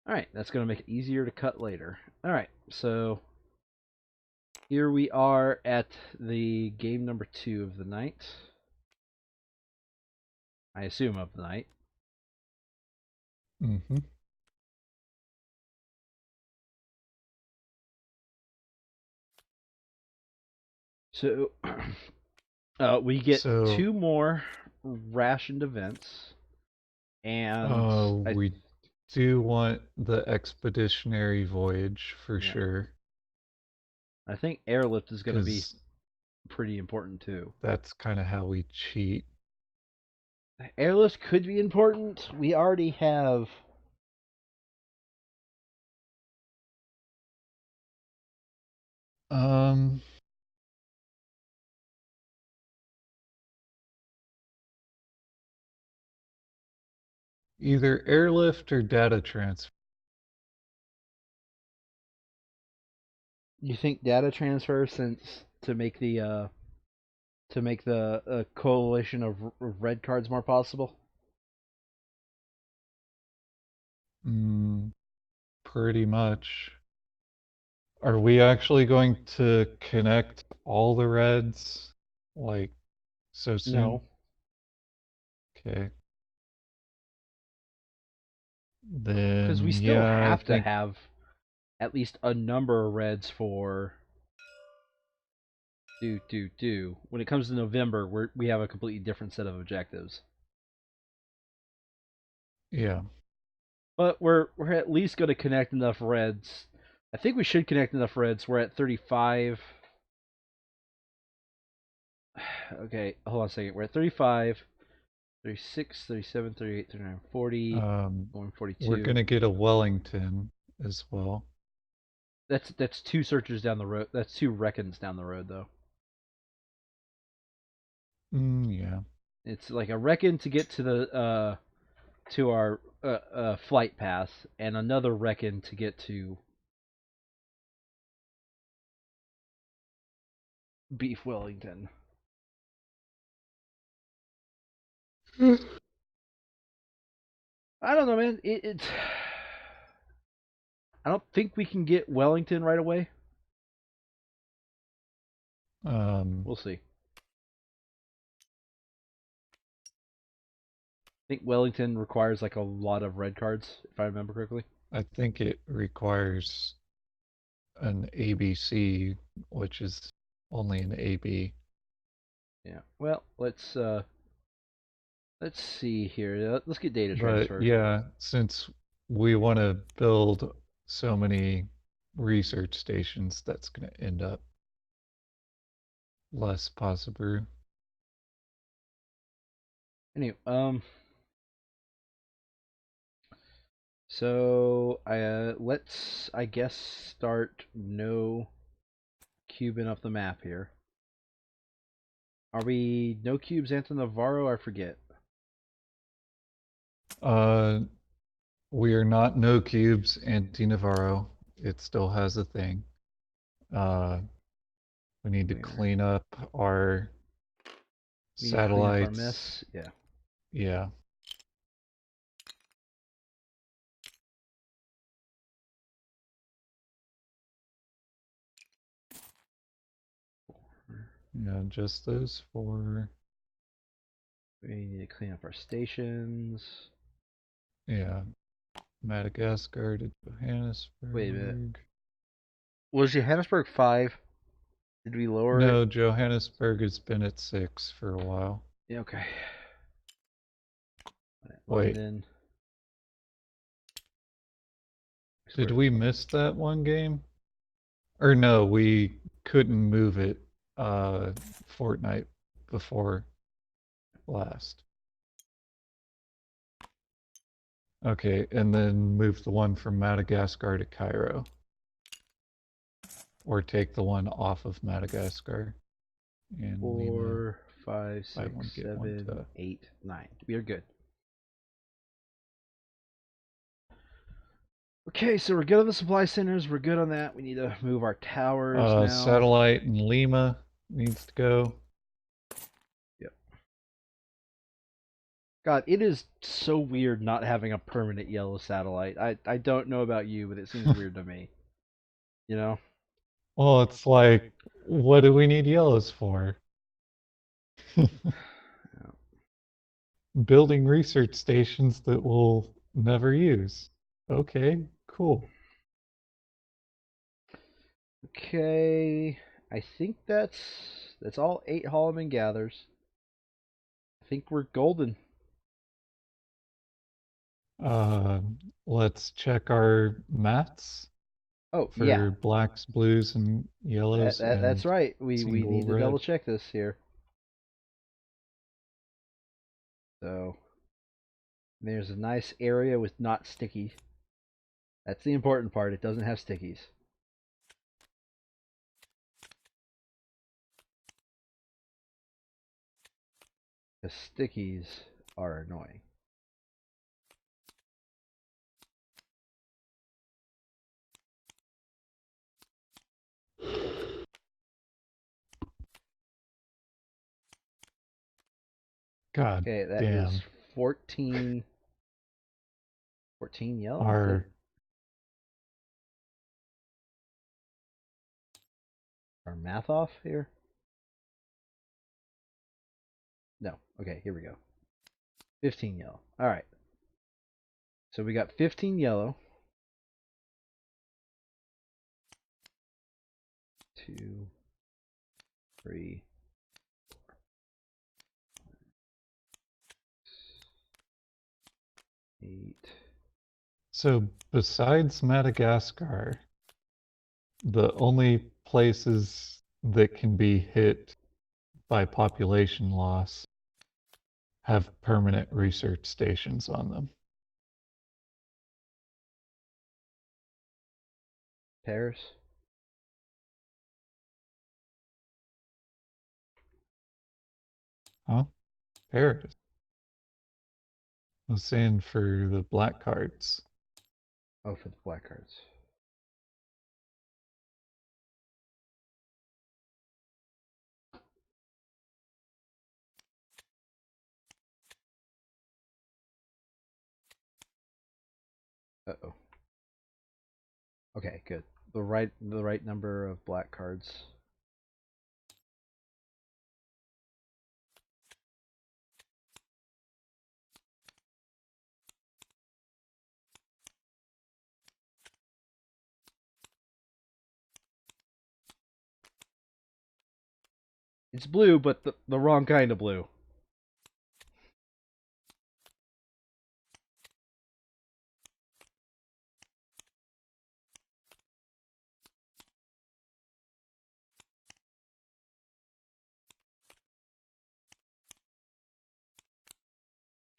All right, that's going to make it easier to cut later. All right, so here we are at the game number 2 of the night. I assume of the night. Mm-hmm. So we get So, 2 more rationed events, and we do want the expeditionary voyage for yeah, sure, I think airlift is going to be because pretty important too. that's kind of how we cheat. Airlift could be important. We already have. Um, Either airlift or data transfer. You think data transfer since to make the coalition of red cards more possible? Mm, Pretty much. Are we actually going to connect all the reds like so soon? No, Okay. because we Then still yeah, I have to think have at least a number of reds for do. When it comes to November, we have a completely different set of objectives. yeah. But we're at least going to connect enough reds. I think we should connect enough reds. We're at 35. Okay, hold on a second. We're at 35, 36, 37, 38, 39, 40, going We're 42. gonna get a Wellington as well. That's 2 searchers down the road. That's 2 reckons down the road though. Yeah. It's like a reckon to get to our flight path, and another reckon to get to Beef Wellington. I don't know, man. It's I don't think we can get Wellington right away. Um, We'll see. I think Wellington requires like a lot of red cards, if I remember correctly. I think it requires an ABC, which is only an AB. Yeah. Well, let's see here. Let's get data But transfer. yeah, since we want to build so many research stations, that's going to end up less possible. Anyway, so let's I guess start no cubing up the map here. Are we no cubes Anton Navarro? I forget. Uh, we are not no cubes anti Navarro. It still has a thing. Uh, we need to clean up our We need to clean up our satellites. mess. Yeah. Yeah, yeah, just those four. We need to clean up our stations. Yeah, Madagascar to Wait a minute. Johannesburg. Was Johannesburg 5? Did we lower it? No, Johannesburg has been at 6 for a while. Yeah, okay. Wait, London. did Where's we London? miss that one game? Or no, we couldn't move it Fortnight before last. Okay, and then move the one from Madagascar to Cairo. Or take the one off of Madagascar and Lima. 4, 5, Buy one, 6, get one 7, to. 8, 9. We are good. Okay, so we're good on the supply centers. We're good on that. We need to move our towers now. Satellite in Lima needs to go. Yep. God, it is so weird not having a permanent yellow satellite. I don't know about you, but it seems weird to me. You know? Well, it's like, what do we need yellows for? Building research stations that we'll never use. Okay, cool. Okay, I think that's all 8 Holloman gathers. I think we're golden. Uh, let's check our mats Oh yeah, for blacks, blues, and yellows that's and right. We single need to double red. check this here. So there's a nice area with not sticky. That's the important part. It doesn't have stickies. The stickies are annoying. God Okay, that is damn. 14, 14 yellow. Is it? Our Our math off here? No. Okay, here we go. 15 yellow. All right. So we got 15 yellow. 2, 3, 8. so besides Madagascar, the only places that can be hit by population loss have permanent research stations on them. Pairs. Huh? Paris. I was saying for the black cards. Oh, for the black cards. Uh oh. Okay, good. The right number of black cards. It's blue, but the wrong kind of blue.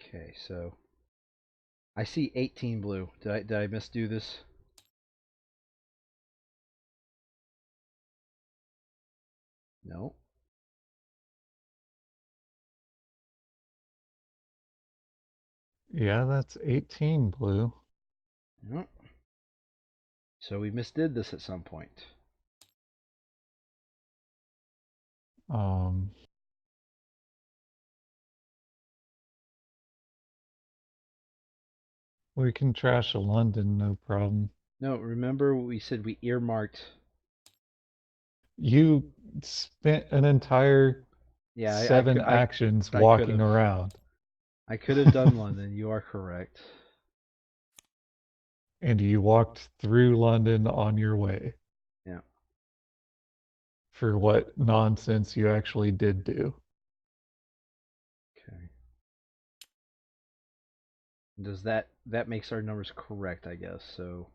Okay, so I see 18 blue. Did I misdo this? No. Yeah, that's 18 blue. No. So we misdid this at some point. Um, we can trash a London, no problem. No, remember we said we earmarked. You spent an entire Yeah, seven actions I could walking have. around, I could have done London. You are correct. and you walked through London on your way Yeah. for what nonsense you actually did do. Okay. Does that makes our numbers correct? I guess so.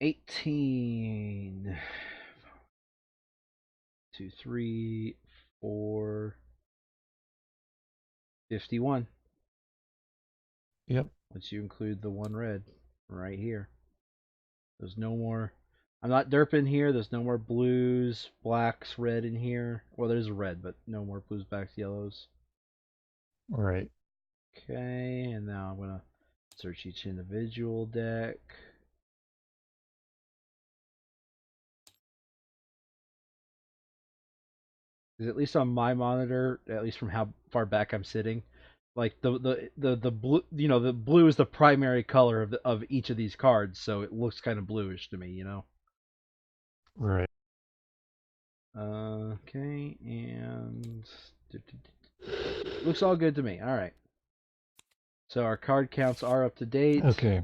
18. 2, 3, 4, 51. Yep. Once you include the one red right here. There's no more. I'm not derping here. There's no more blues, blacks, red in here. Well, there's a red, but no more blues, blacks, yellows. Right. Okay, and now I'm gonna search each individual deck. Because at least on my monitor, at least from how far back I'm sitting, Like the blue, the blue is the primary color of each of these cards, so it looks kind of bluish to me. Right. Okay, and looks all good to me. All right. So our card counts are up to date. Okay.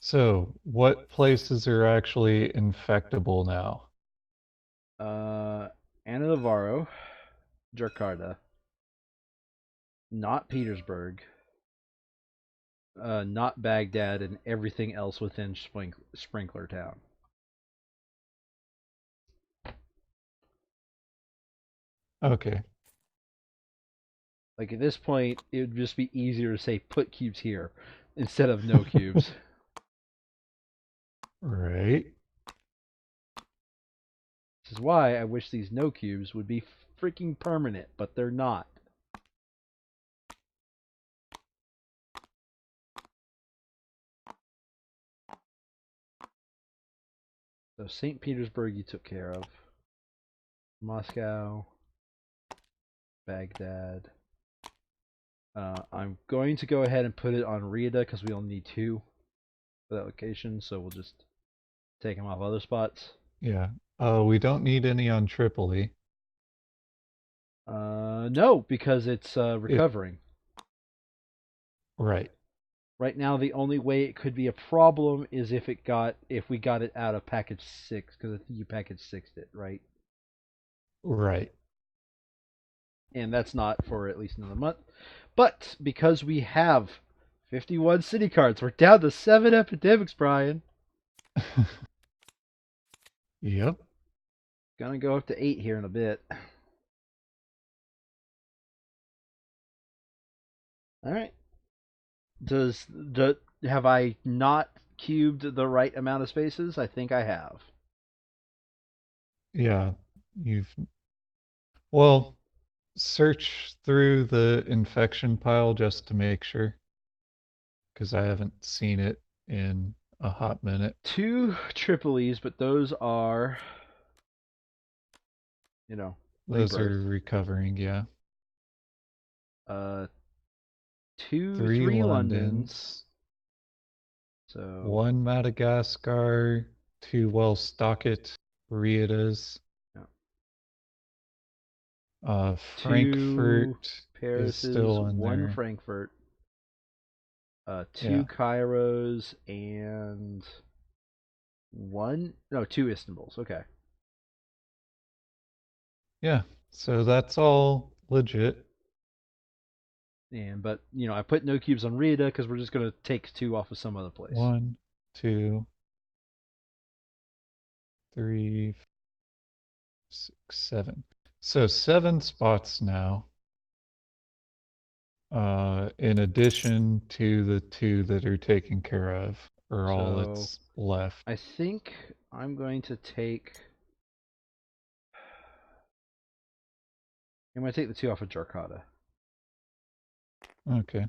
So, what places are actually infectable now? Uh, Anna Navarro, Jakarta, not Petersburg, not Baghdad, and everything else within Sprinkler Town. Okay. Like at this point, it would just be easier to say put cubes here instead of no cubes. Right. This is why I wish these no cubes would be freaking permanent, but they're not. So St. Petersburg you took care of. Moscow, Baghdad. I'm going to go ahead and put it on Riyadh because we only need two for that location, so we'll just take them off other spots. Yeah. We don't need any on Tripoli. No, because it's It recovering. right. Right now, the only way it could be a problem is if we got it out of package 6, because I think you package 6'd it, right? Right. And that's not for at least another month. But because we have 51 city cards, we're down to 7 epidemics, Brian. Yep. Gonna go up to 8 here in a bit. All right. Have I not cubed the right amount of spaces? I think I have. Yeah. You've well, search through the infection pile just to make sure, because I haven't seen it in a hot minute. 2 Tripolis, but those are, Those are rebirth. recovering, yeah. Uh, Three 3 Londons. Londons, So, one Madagascar, two Wollstocket Riatas. yeah. Two Frankfurt is Parises, still in one there. Frankfurt, Yeah. two Cairos, and two Istanbuls. Okay. Yeah. So that's all legit. But I put no cubes on Rita because we're just gonna take 2 off of some other place. One, two, three, six, seven. So seven spots now. In addition to the two that are taken care of, are all So that's left. I think I'm going to take. I'm going to take the 2 off of Jarkata. Okay.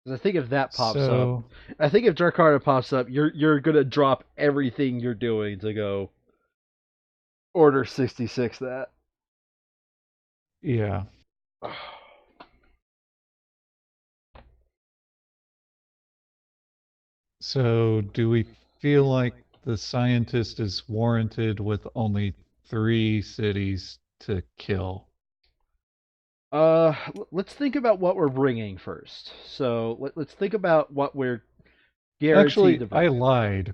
Because I think if that pops up, So, I think if Jarkata pops up, you're gonna drop everything you're doing to go order 66 that. yeah. So, do we feel like the scientist is warranted with only three cities to kill? Let's think about what we're bringing first. So let's think about what we're guaranteed Actually, to I bring. lied.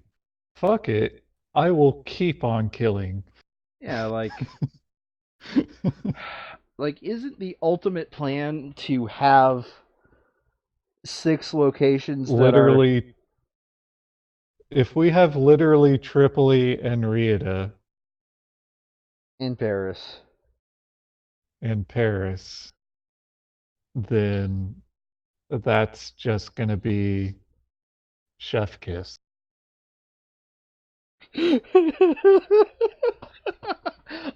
Fuck it. I will keep on killing. Yeah, like isn't the ultimate plan to have 6 locations that are Literally, if we have literally Tripoli and Rieta in Paris? and Paris, then that's just gonna be chef kiss.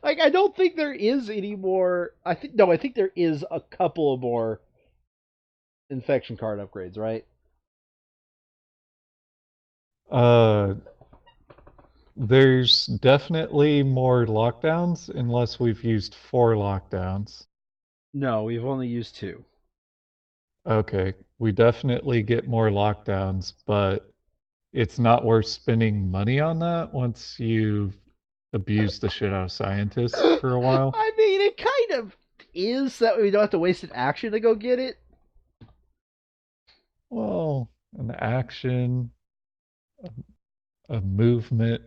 Like I don't think there is any more. I think there is a couple of more infection card upgrades, right? Uh, there's definitely more lockdowns unless we've used four lockdowns. No, we've only used two. Okay, we definitely get more lockdowns, but it's not worth spending money on that once you've abused the shit out of scientists for a while. I mean, it kind of is that we don't have to waste an action to go get it. Well, an action, a movement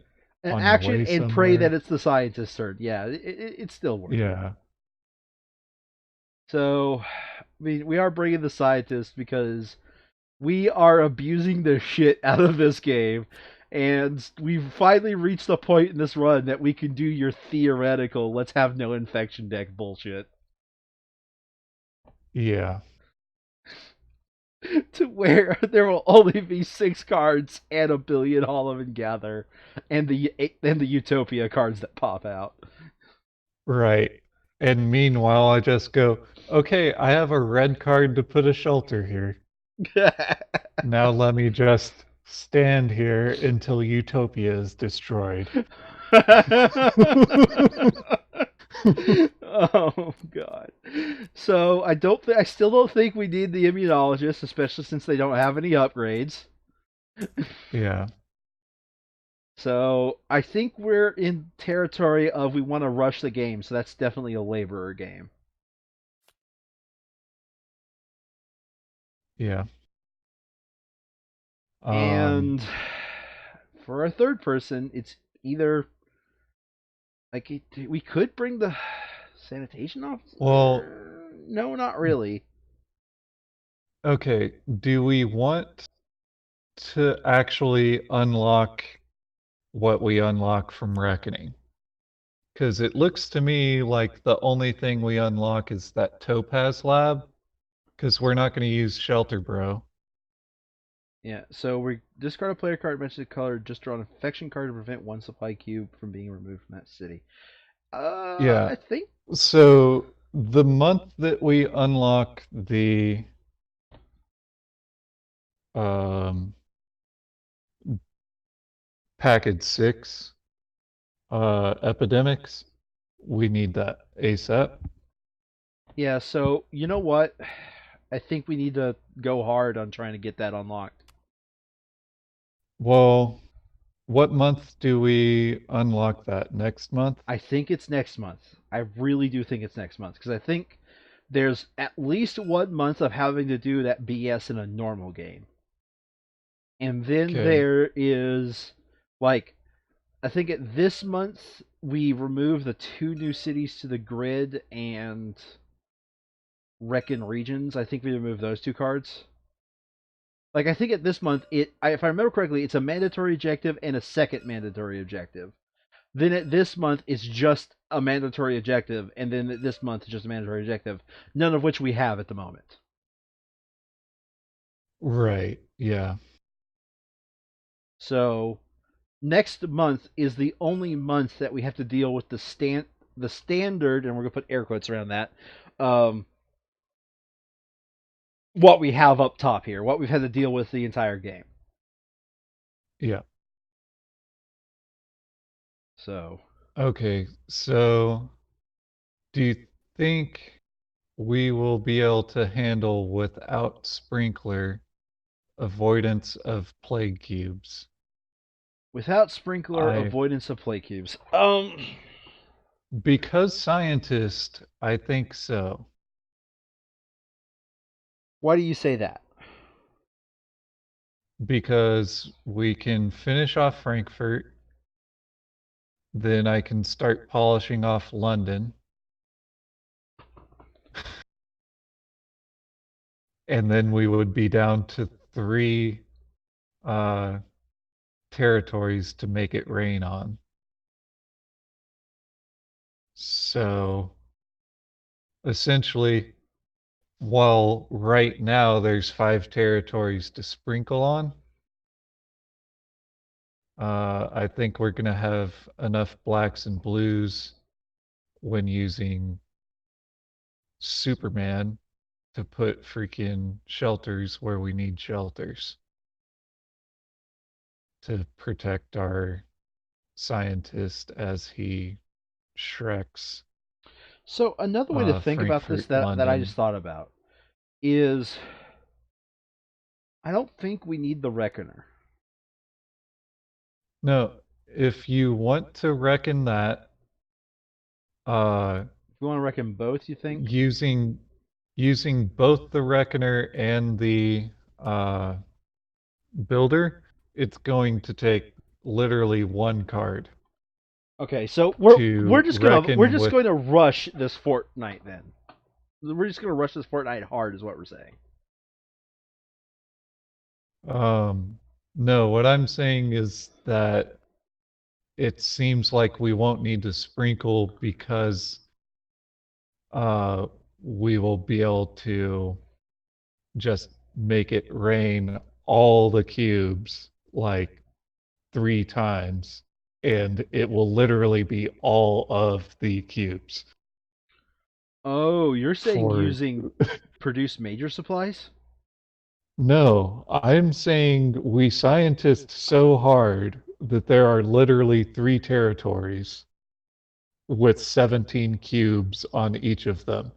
An on your action way and pray that somewhere. it's the scientist's turn. Yeah, it's still worth it. Yeah, So, I mean, we are bringing the scientist because we are abusing the shit out of this game. And we've finally reached the point in this run that we can do your theoretical let's have no infection deck bullshit. yeah, To where there will only be 6 cards and a billion Hall of and Gather and the Utopia cards that pop out. right. And meanwhile, I just go, okay, I have a red card to put a shelter here. Now let me just stand here until Utopia is destroyed. Oh god. So I still don't think we need the immunologist, especially since they don't have any upgrades. Yeah, So I think we're in territory of we want to rush the game, so that's definitely a laborer game. yeah. Um, And for a third person, it's either like we could bring the sanitation well, officer. No, not really. okay. Do we want to actually unlock what we unlock from Reckoning? Because it looks to me like the only thing we unlock is that Topaz lab, because we're not going to use Shelter Bro. Yeah, so we discard a player card mentions the color, just draw an infection card to prevent one supply cube from being removed from that city. Yeah. I think So the month that we unlock the um, package 6 epidemics, we need that ASAP. yeah. So you know what? I think we need to go hard on trying to get that unlocked. Well, what month do we unlock that? Next month? I think it's next month. I really do think it's next month because I think there's at least 1 month of having to do that BS in a normal game, and then Okay. there is like I think at this month we remove the 2 new cities to the grid and Reckon regions. I think we remove those 2 cards. Like I think at this month, if I remember correctly, it's a mandatory objective and a second mandatory objective. Then at this month, it's just a mandatory objective, and then at this month, it's just a mandatory objective. None of which we have at the moment. Right. Yeah. So next month is the only month that we have to deal with the standard, and we're gonna put air quotes around that. Um, what we have up top here, what we've had to deal with the entire game. Yeah. So Okay. So do you think we will be able to handle without sprinkler avoidance of plague cubes? without sprinkler, I avoidance of play cubes. Because scientist, I think so. Why do you say that? Because we can finish off Frankfurt, then I can start polishing off London, and then we would be down to 3 uh, territories to make it rain on. So essentially, while right now there's 5 territories to sprinkle on, I think we're going to have enough blacks and blues when using Superman to put freaking shelters where we need shelters to protect our scientist as he shreks. So another way to think about this Frankfurt, that I just London. thought about is I don't think we need the reckoner. No, if you want to reckon that, uh, If you want to reckon both, you think? using using both the reckoner and the uh, builder, it's going to take literally one card Okay, so to we're reckon just with. going to rush this Fortnight then. We're just going to rush this Fortnight hard, is what we're saying. Um, no, what I'm saying is that it seems like we won't need to sprinkle because uh, we will be able to just make it rain all the cubes like 3 times, and it will literally be all of the cubes Oh, you're saying for. using produce major supplies? No, I'm saying we scientists so hard that there are literally 3 territories with 17 cubes on each of them.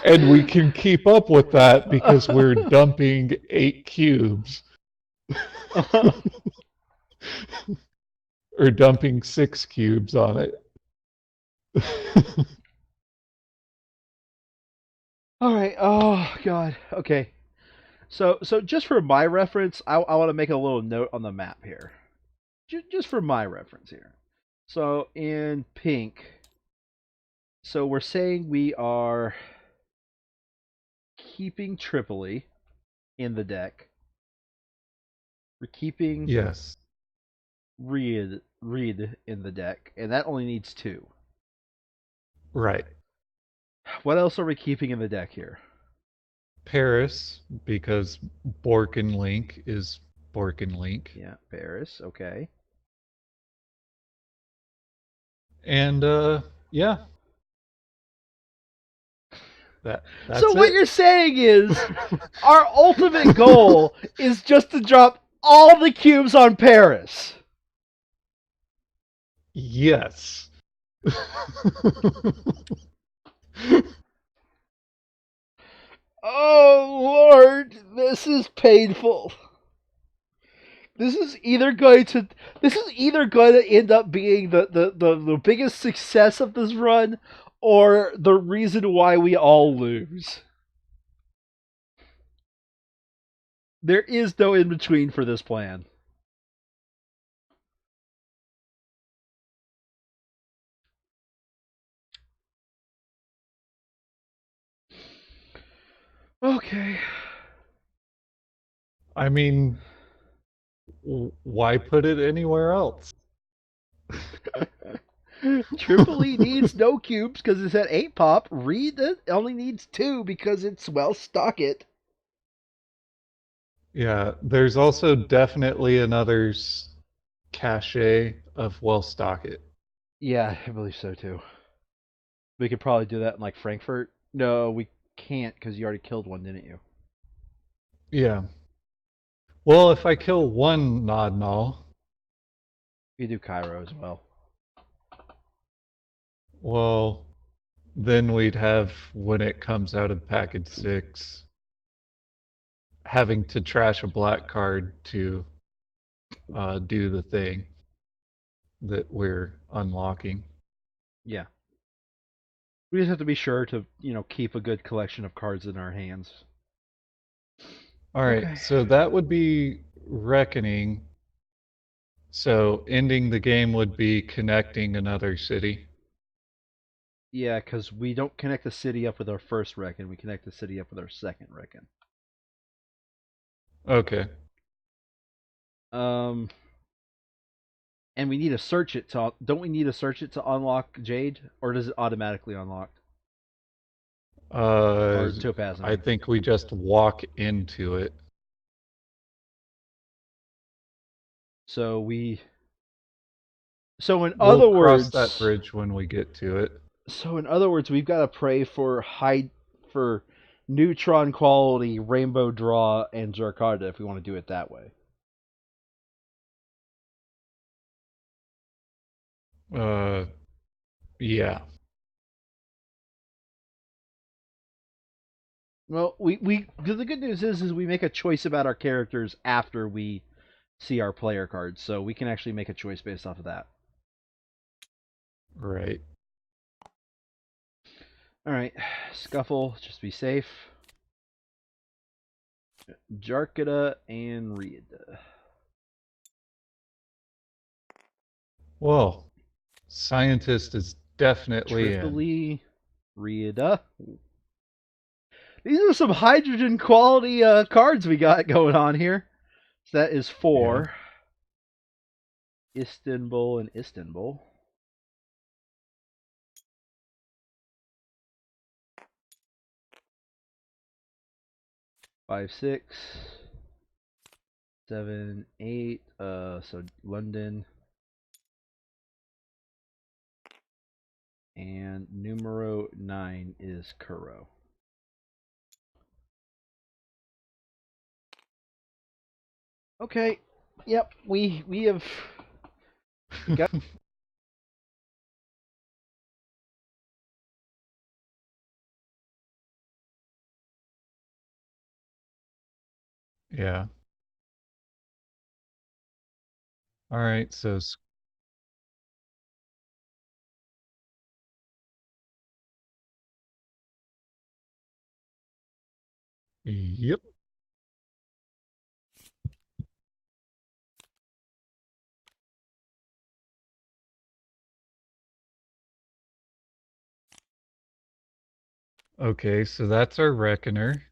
And we can keep up with that because we're dumping 8 cubes or dumping 6 cubes on it. All right. Oh God. Okay. So just for my reference, I want to make a little note on the map here. Just for my reference here. So in pink, so we're saying we are keeping Tripoli in the deck. We're keeping Yes, Reed in the deck, and that only needs two. right. What else are we keeping in the deck here? Paris, because Borkin Link is Borkin Link. Yeah, Paris. Okay. And yeah, So that's what it. you're saying is our ultimate goal is just to drop all the cubes on Paris. Yes. Oh Lord, this is painful. This is either going to end up being the biggest success of this run or the reason why we all lose. There is no in between for this plan. Okay. I mean, why put it anywhere else? Tripoli needs no cubes because it's at 8 pop. Reed only needs 2 because it's well stock it. Yeah, there's also definitely another cachet of well stock it. Yeah, I believe so too. We could probably do that in like Frankfurt. No, we can't because you already killed one, didn't you? Yeah. Well, if I kill one Nod Null, You do Cairo as well. well, then we'd have, when it comes out of package 6, having to trash a black card to do the thing that we're unlocking. Yeah. We just have to be sure to, keep a good collection of cards in our hands. All right, Okay. so that would be reckoning. So ending the game would be connecting another city. Yeah, because we don't connect the city up with our first reckon. We connect the city up with our second reckon. Okay. Um, and we need to search it to. Don't we need to search it to unlock Jade, or does it automatically unlock? Uh, Or Topaz? I I mean. think we just walk into it. So we. So in We'll other cross that words, bridge when we get to it. we've got to pray for for neutron quality, rainbow draw, and Jarkada if we want to do it that way. Uh, yeah. Well, we the good news is we make a choice about our characters after we see our player cards, so we can actually make a choice based off of that. Right. All right, Scuffle, just be safe. Jarkada and Reed. Well, scientist is definitely in. Tripoli, Rieda. These are some hydrogen quality cards we got going on here. So that is Yeah. 4. Istanbul and Istanbul. 5, 6, 7, 8. So London and numero 9 is Kuro. Okay. Yep. We have got. Yeah. All right. So, yep. Okay. So that's our reckoner.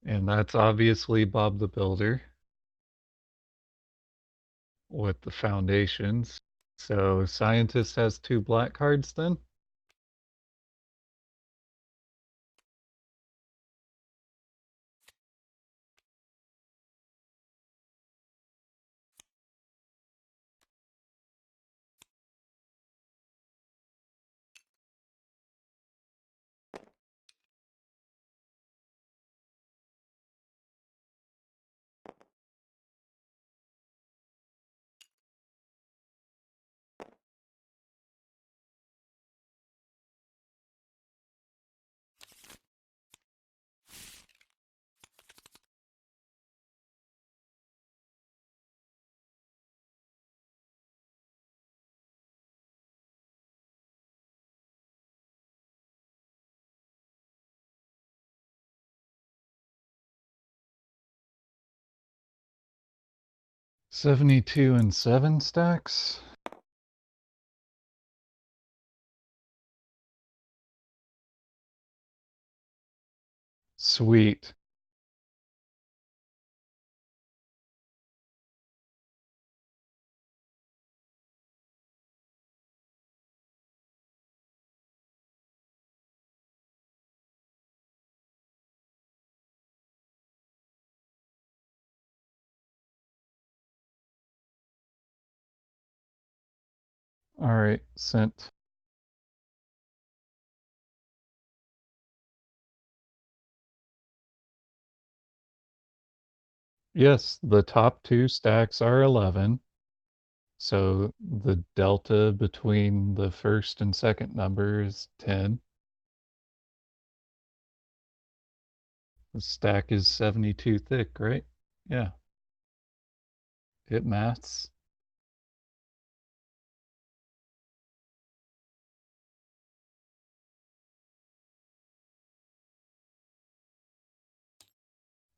And that's obviously Bob the Builder with the foundations. So scientist has 2 black cards then? $72 and 7 stacks. Sweet. All right, sent. Yes, the top 2 stacks are 11. So the delta between the first and second number is 10. The stack is 72 thick, right? Yeah, it maths.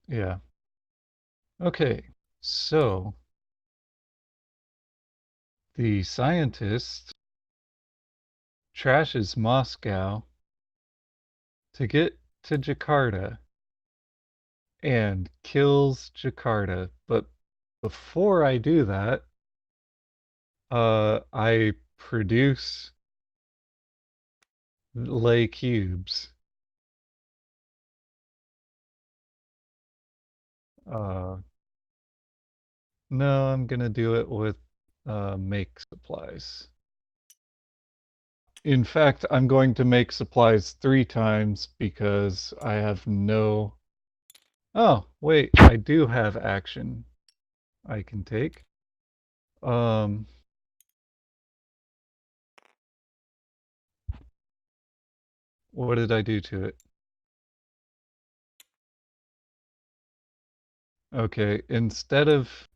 Yeah. Okay, so the scientist trashes Moscow to get to Jakarta and kills Jakarta. But before I do that, I produce lay cubes. Uh, no, I'm gonna do it with make supplies. In fact, I'm going to make supplies 3 times because I have no Oh, wait, I do have action I can take. Um, what did I do to it? Okay, instead of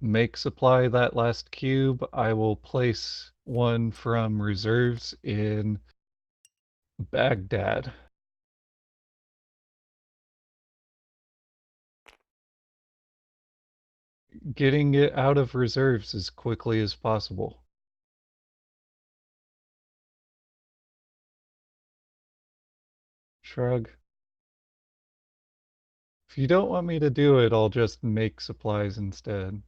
make supply that last cube, I will place one from reserves in Baghdad. Getting it out of reserves as quickly as possible. Shrug. If you don't want me to do it, I'll just make supplies instead.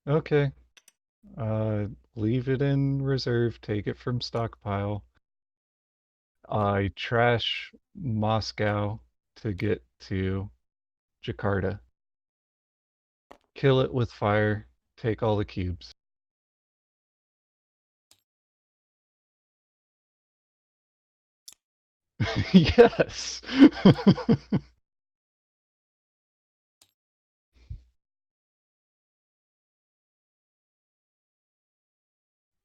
Okay. Uh, leave it in reserve, take it from stockpile. I trash Moscow to get to Jakarta. Kill it with fire, take all the cubes. Yes.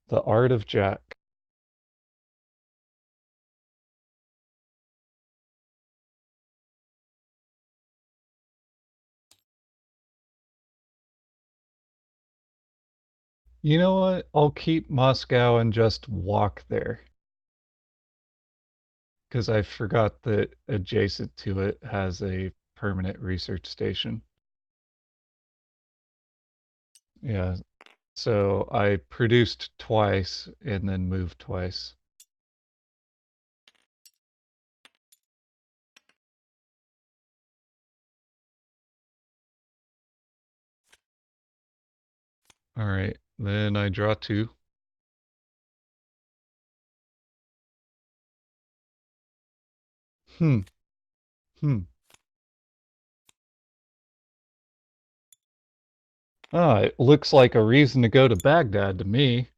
The art of Jack. You know what? I'll keep Moscow and just walk there. Because I forgot that adjacent to it has a permanent research station. Yeah, so I produced twice and then moved twice. All right, then I draw two. Hmm, hmm. Ah, it looks like a reason to go to Baghdad to me.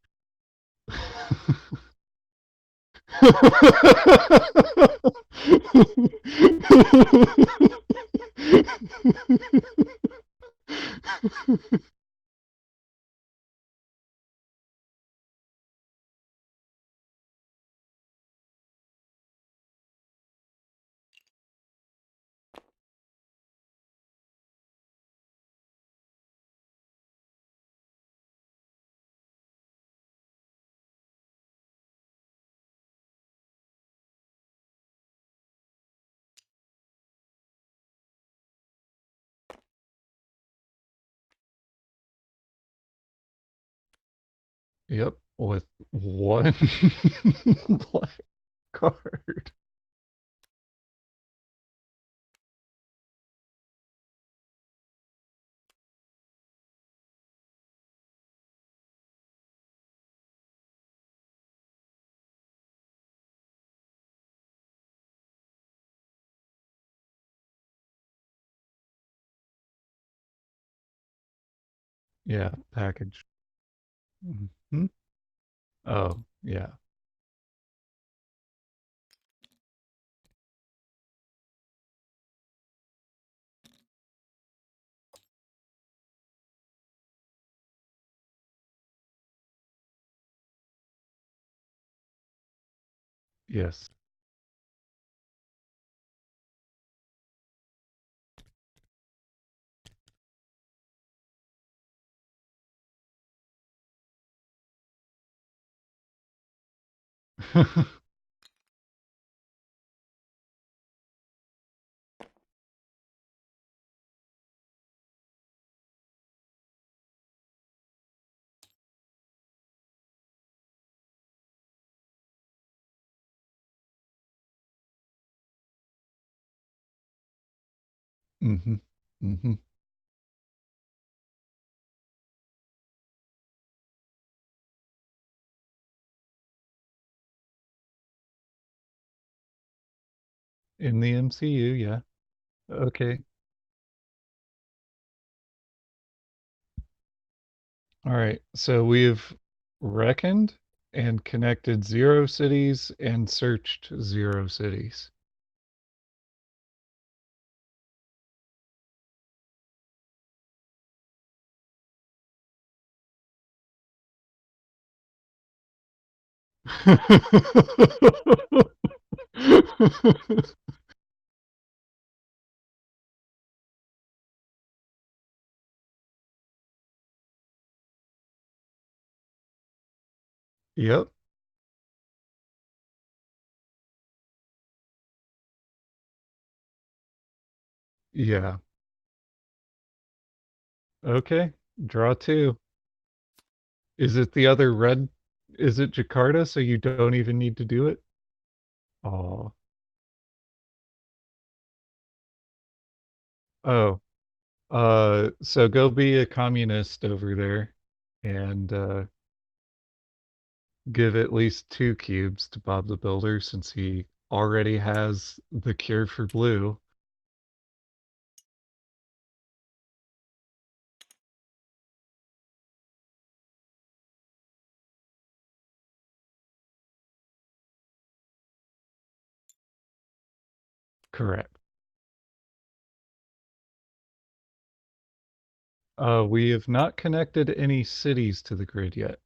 Yep, with one black card. Yeah, package. Hmm. Oh, yeah. Yes. Hmm. Hmm. In the MCU, yeah. Okay. All right. So we've reckoned. and connected 0 cities and searched 0 cities. Yep. Yeah. Okay. Draw two. Is it the other red? Is it Jakarta so you don't even need to do it? Oh. Oh. So go be a communist over there and give at least 2 cubes to Bob the Builder since he already has the cure for blue. Correct. We have not connected any cities to the grid yet.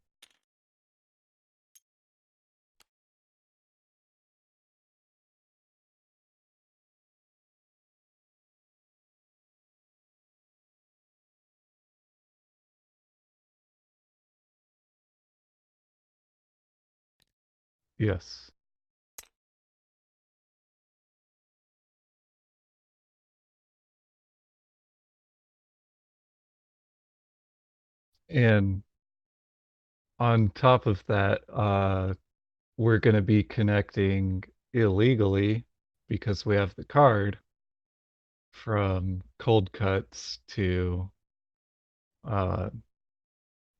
Yes. And on top of that, we're going to be connecting illegally because we have the card from cold cuts to uh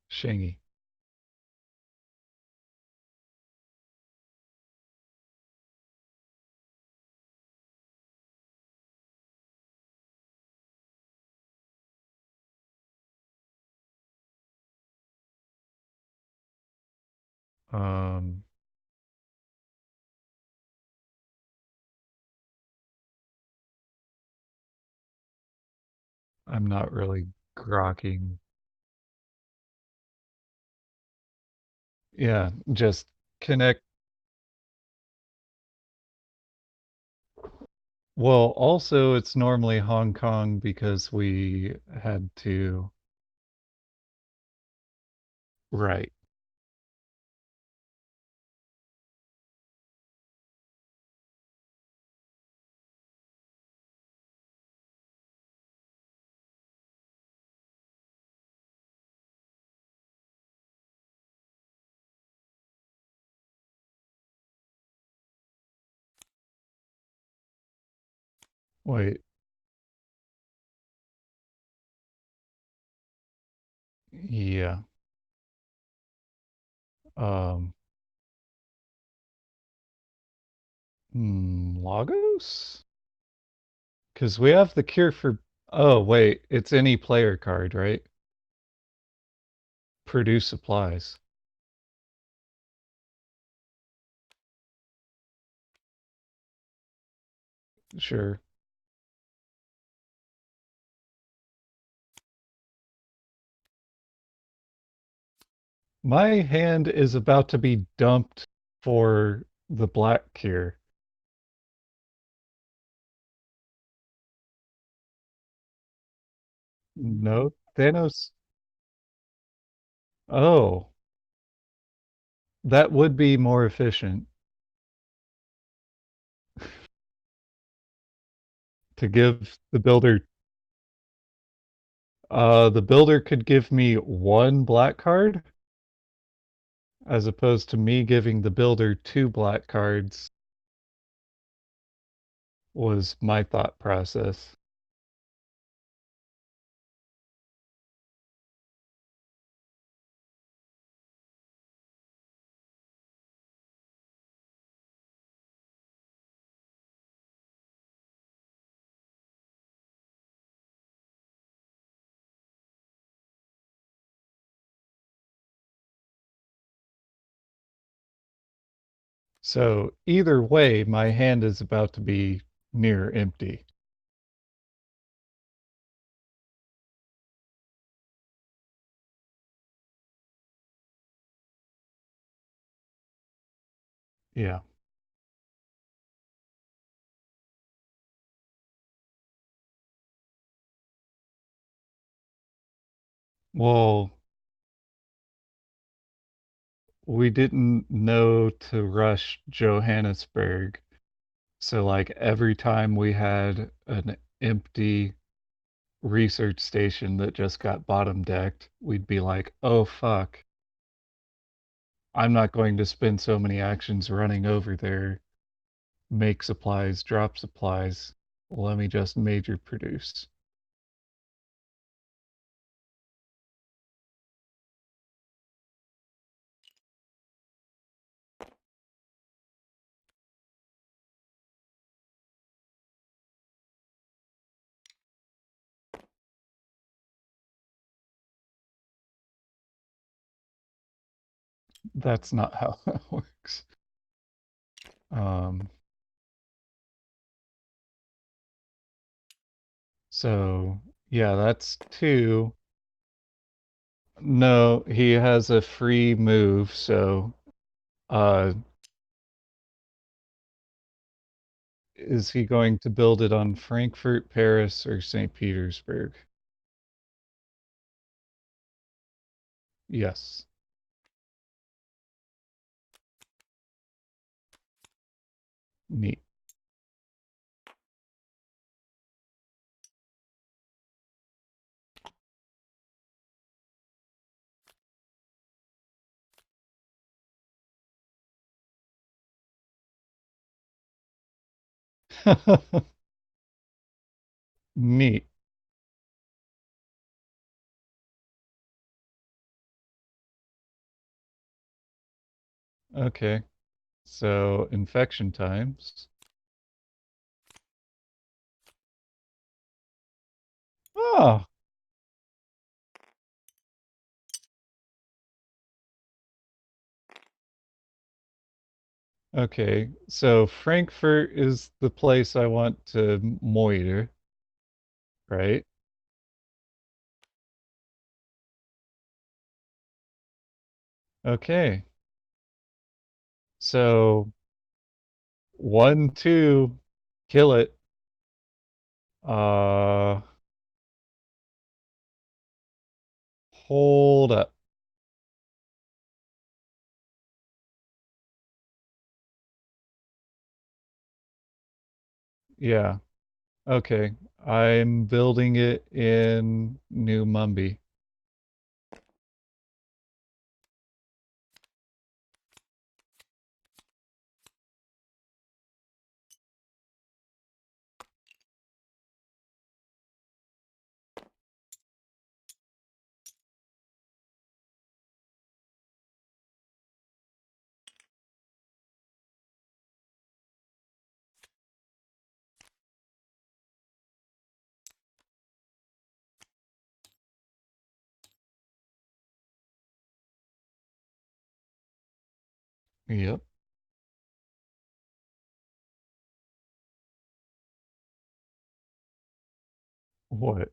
Shangy. Um I'm not really grokking. Yeah, just connect. Well, also it's normally Hong Kong because we had to. Right. Wait. Yeah. Um Lagos? Because we have the cure for. Oh, wait, it's any player card, right? Produce supplies. Sure. My hand is about to be dumped for the black cure. No, Thanos. Oh, that would be more efficient to give the builder. The builder could give me one black card as opposed to me giving the builder 2 black cards was my thought process. So either way, my hand is about to be near empty. Yeah. Well, we didn't know to rush Johannesburg. So like every time we had an empty research station that just got bottom decked, we'd be like, oh fuck, I'm not going to spend so many actions running over there, make supplies, drop supplies. Let me just major produce. That's not how that works. Um, so yeah, that's two. No, he has a free move, so uh is he going to build it on Frankfurt, Paris, or St. Petersburg? Yes. Neat. Neat. Okay. So infection times. Oh, okay. So Frankfurt is the place I want to moiter, right? Okay. So 1, 2, kill it. Uh, hold up. Yeah. Okay. I'm building it in New Mumbai. Yep. What?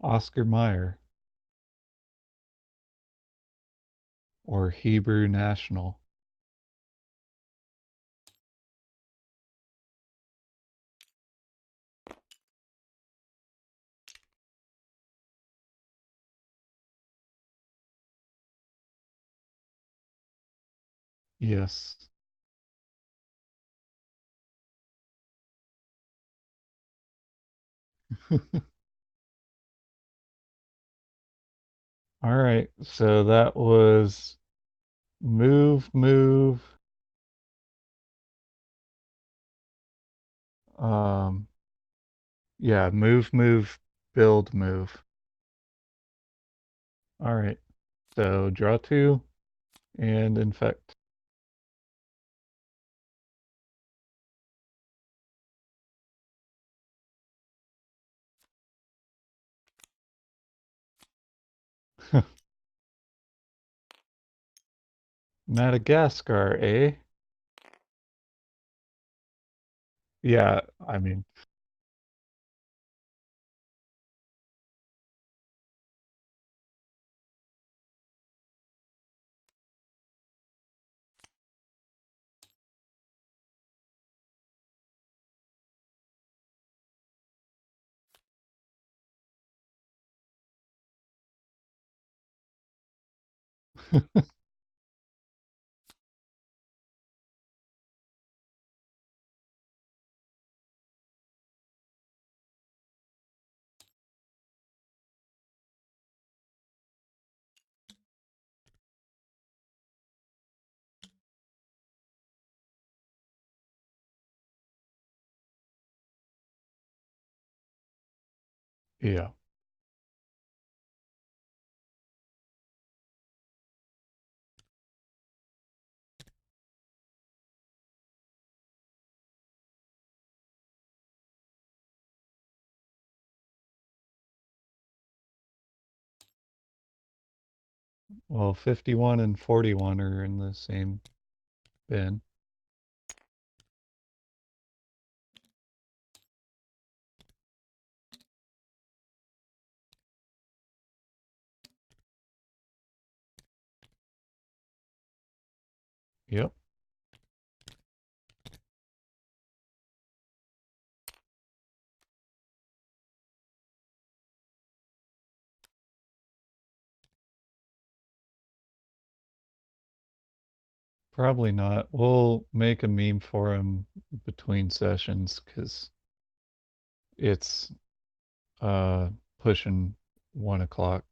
Oscar Mayer or Hebrew National? Yes. All right. So that was move, move. Um, yeah, move, move, build, move. All right. So draw two and infect. Madagascar, eh? Yeah, I mean, yeah. Well, 51 and 41 are in the same bin. Yep. Probably not. We'll make a meme for him between sessions because it's uh pushing 1 o'clock.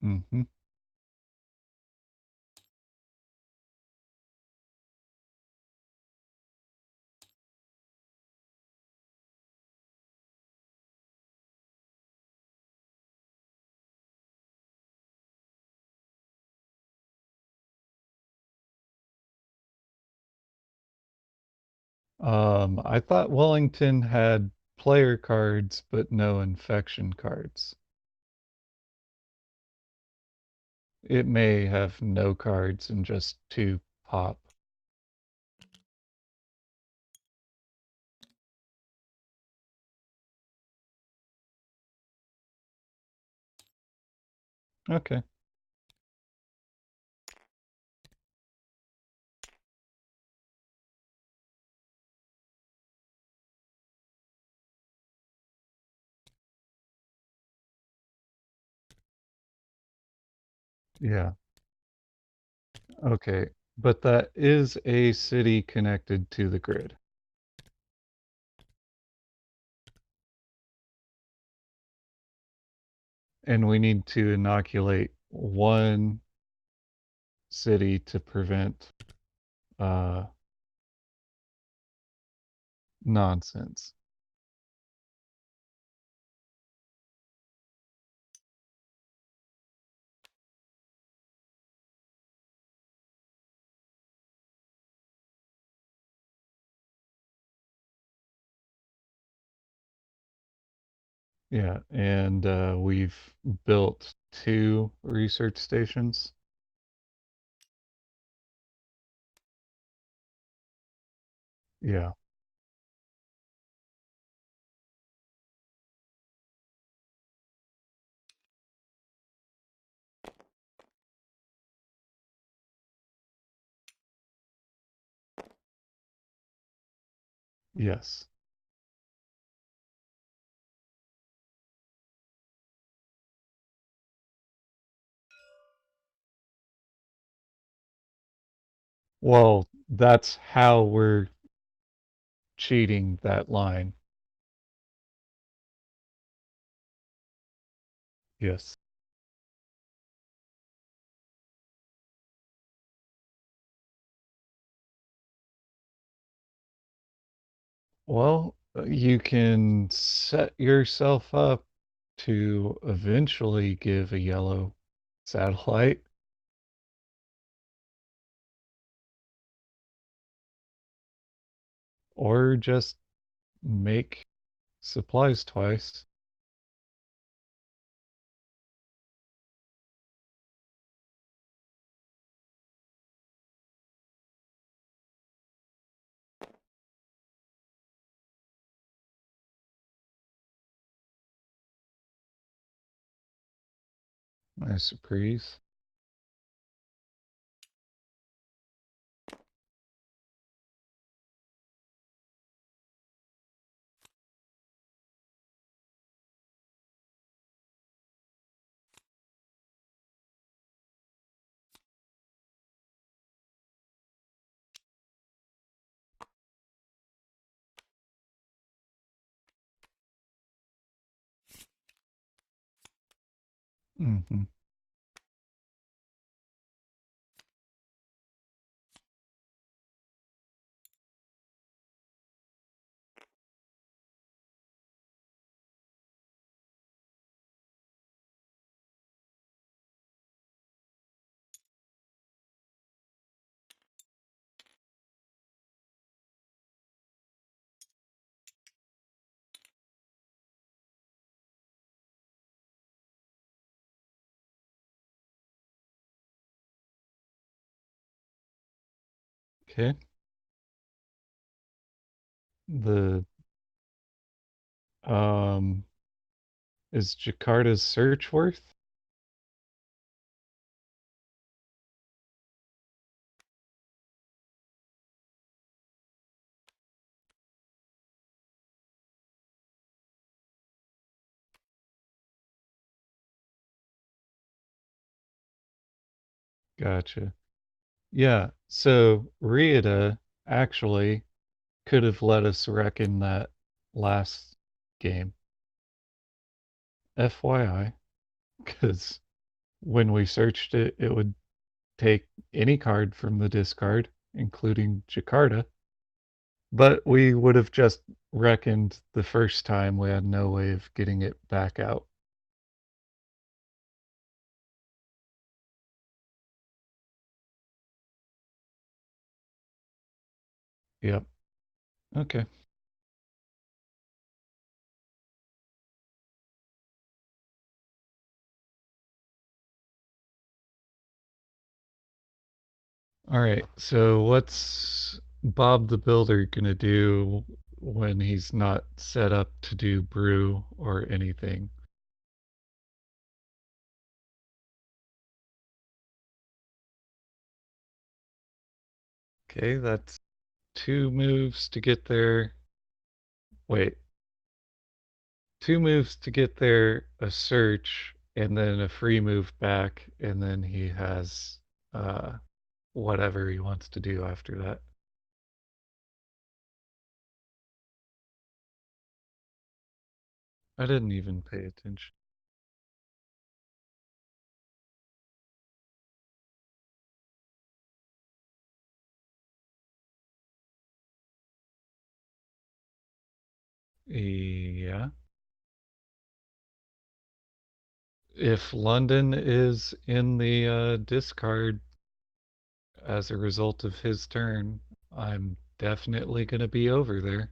Hmm. I thought Wellington had player cards but no infection cards. It may have no cards and just two pop. Okay. Yeah. Okay. But that is a city connected to the grid. And we need to inoculate one city to prevent uh nonsense. Yeah, and we've built two research stations. Yeah, yes. Well, that's how we're cheating that line. Yes. Well, you can set yourself up to eventually give a yellow satellite. or just make supplies twice. I surprise. Mm-hmm. Okay. The um is Jakarta's search worth? Gotcha. Yeah, so Rieta actually could have let us reckon that last game. FYI, because when we searched it, it would take any card from the discard, including Jakarta, but we would have just reckoned the first time we had no way of getting it back out. Yep. Okay. All right. So what's Bob the Builder gonna do when he's not set up to do brew or anything? Okay, that's two moves to get there. Wait, two moves to get there, a search, and then a free move back, and then he has uh whatever he wants to do after that. I didn't even pay attention. Yeah. If London is in the discard as a result of his turn, I'm definitely going to be over there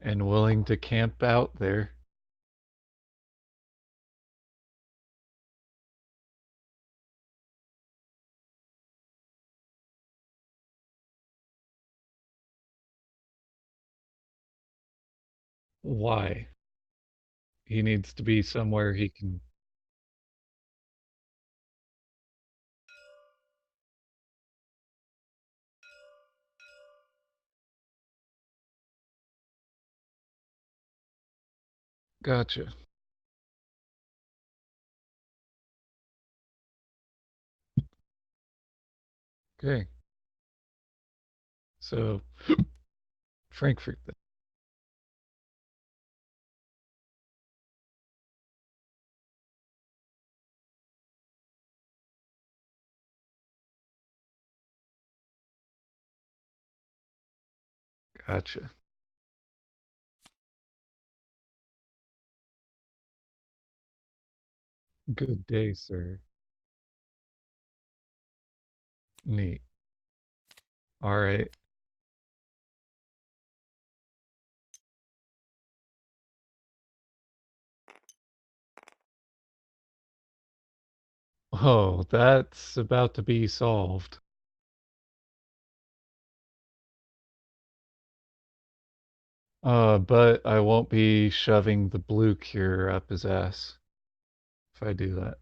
and willing to camp out there. Why? He needs to be somewhere he can. Gotcha. Okay. So, Frankfurt then. Gotcha. Good day, sir. Neat. All right. Oh, that's about to be solved. But I won't be shoving the blue cure up his ass if I do that.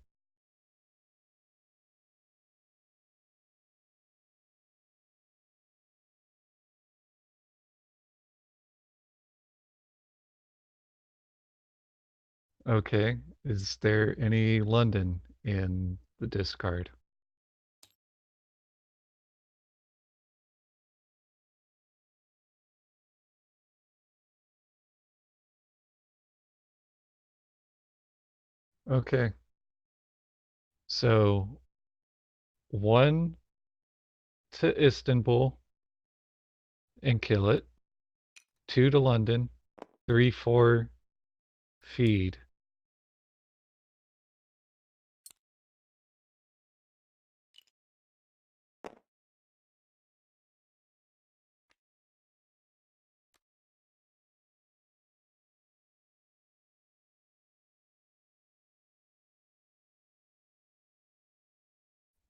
Okay. Is there any London in the discard? Okay. So one to Istanbul and kill it. Two to London. Three, four, feed.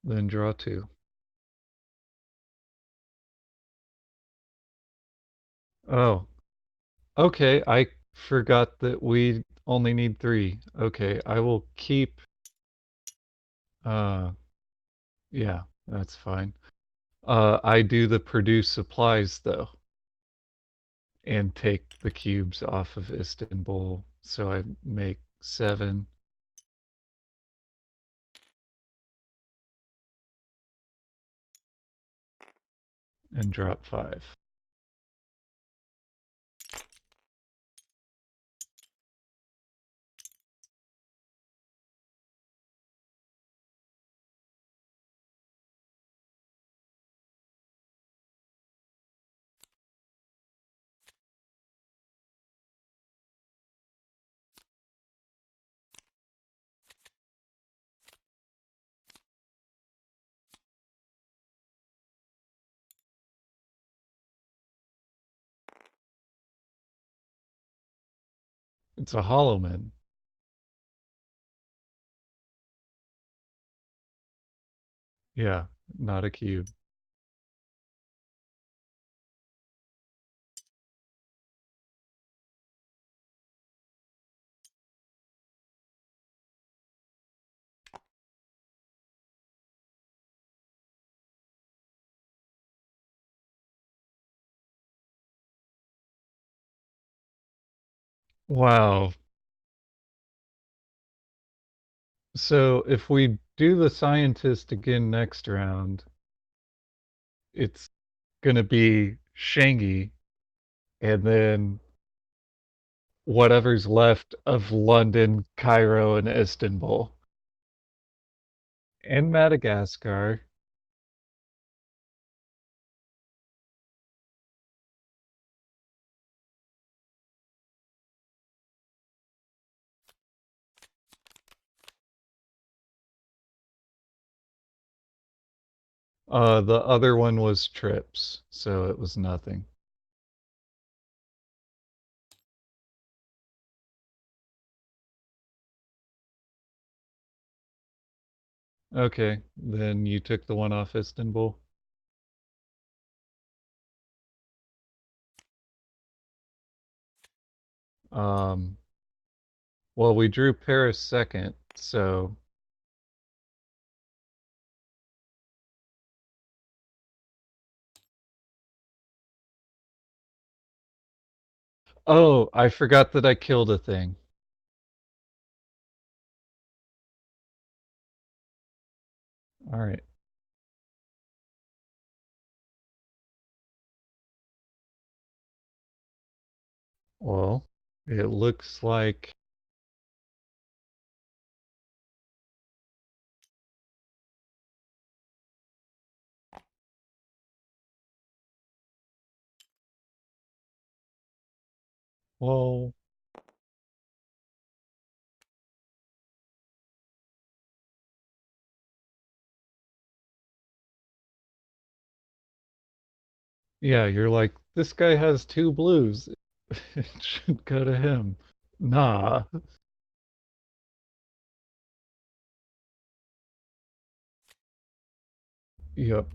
Then draw two. Oh, okay. I forgot that we only need three. Okay, I will keep. Uh, yeah, that's fine. I do the produce supplies though, and take the cubes off of Istanbul. So I make seven and drop five. It's a hollow man. Yeah, not a cube. Wow. So if we do the scientist again next round, it's gonna be Shangi and then whatever's left of London, Cairo, and Istanbul. And Madagascar. The other one was trips, so it was nothing. Okay, then you took the one off Istanbul. Um, well, we drew Paris second, so. Oh, I forgot that I killed a thing. All right. Well, it looks like. Well, yeah, you're like, this guy has two blues. It should go to him. Nah. Yep.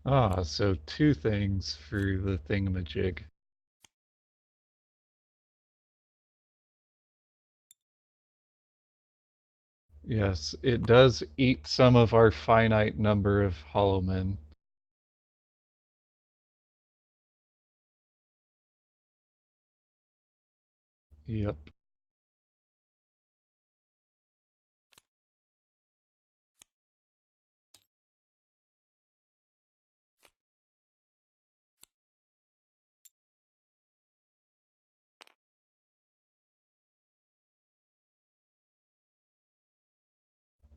Ah, so two things for the thingamajig. Yes, it does eat some of our finite number of hollow men. Yep.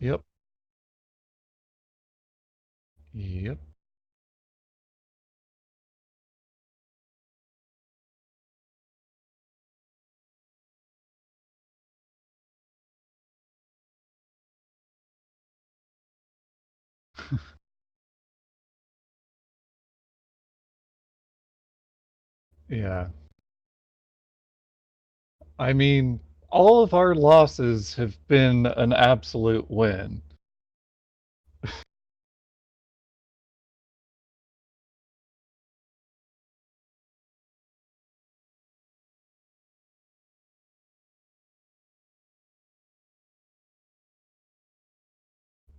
Yep. Yep. Yeah. I mean, all of our losses have been an absolute win.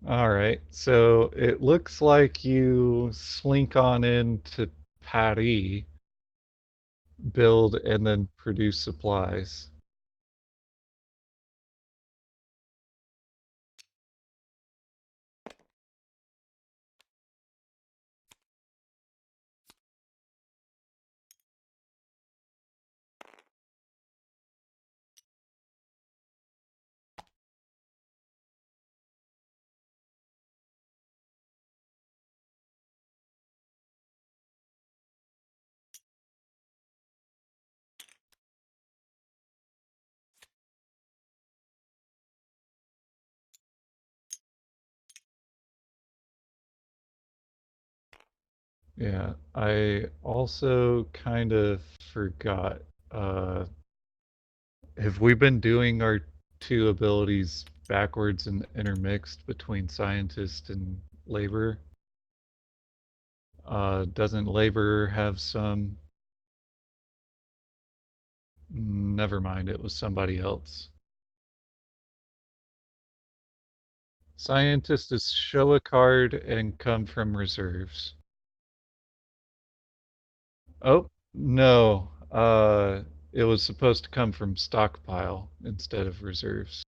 All right, so it looks like you slink on into Paris, build, and then produce supplies. Yeah, I also kind of forgot. Uh, have we been doing our two abilities backwards and intermixed between scientist and labor? Doesn't labor have some? Never mind, it was somebody else. Scientist is show a card and come from reserves. Oh, no. It was supposed to come from stockpile instead of reserves.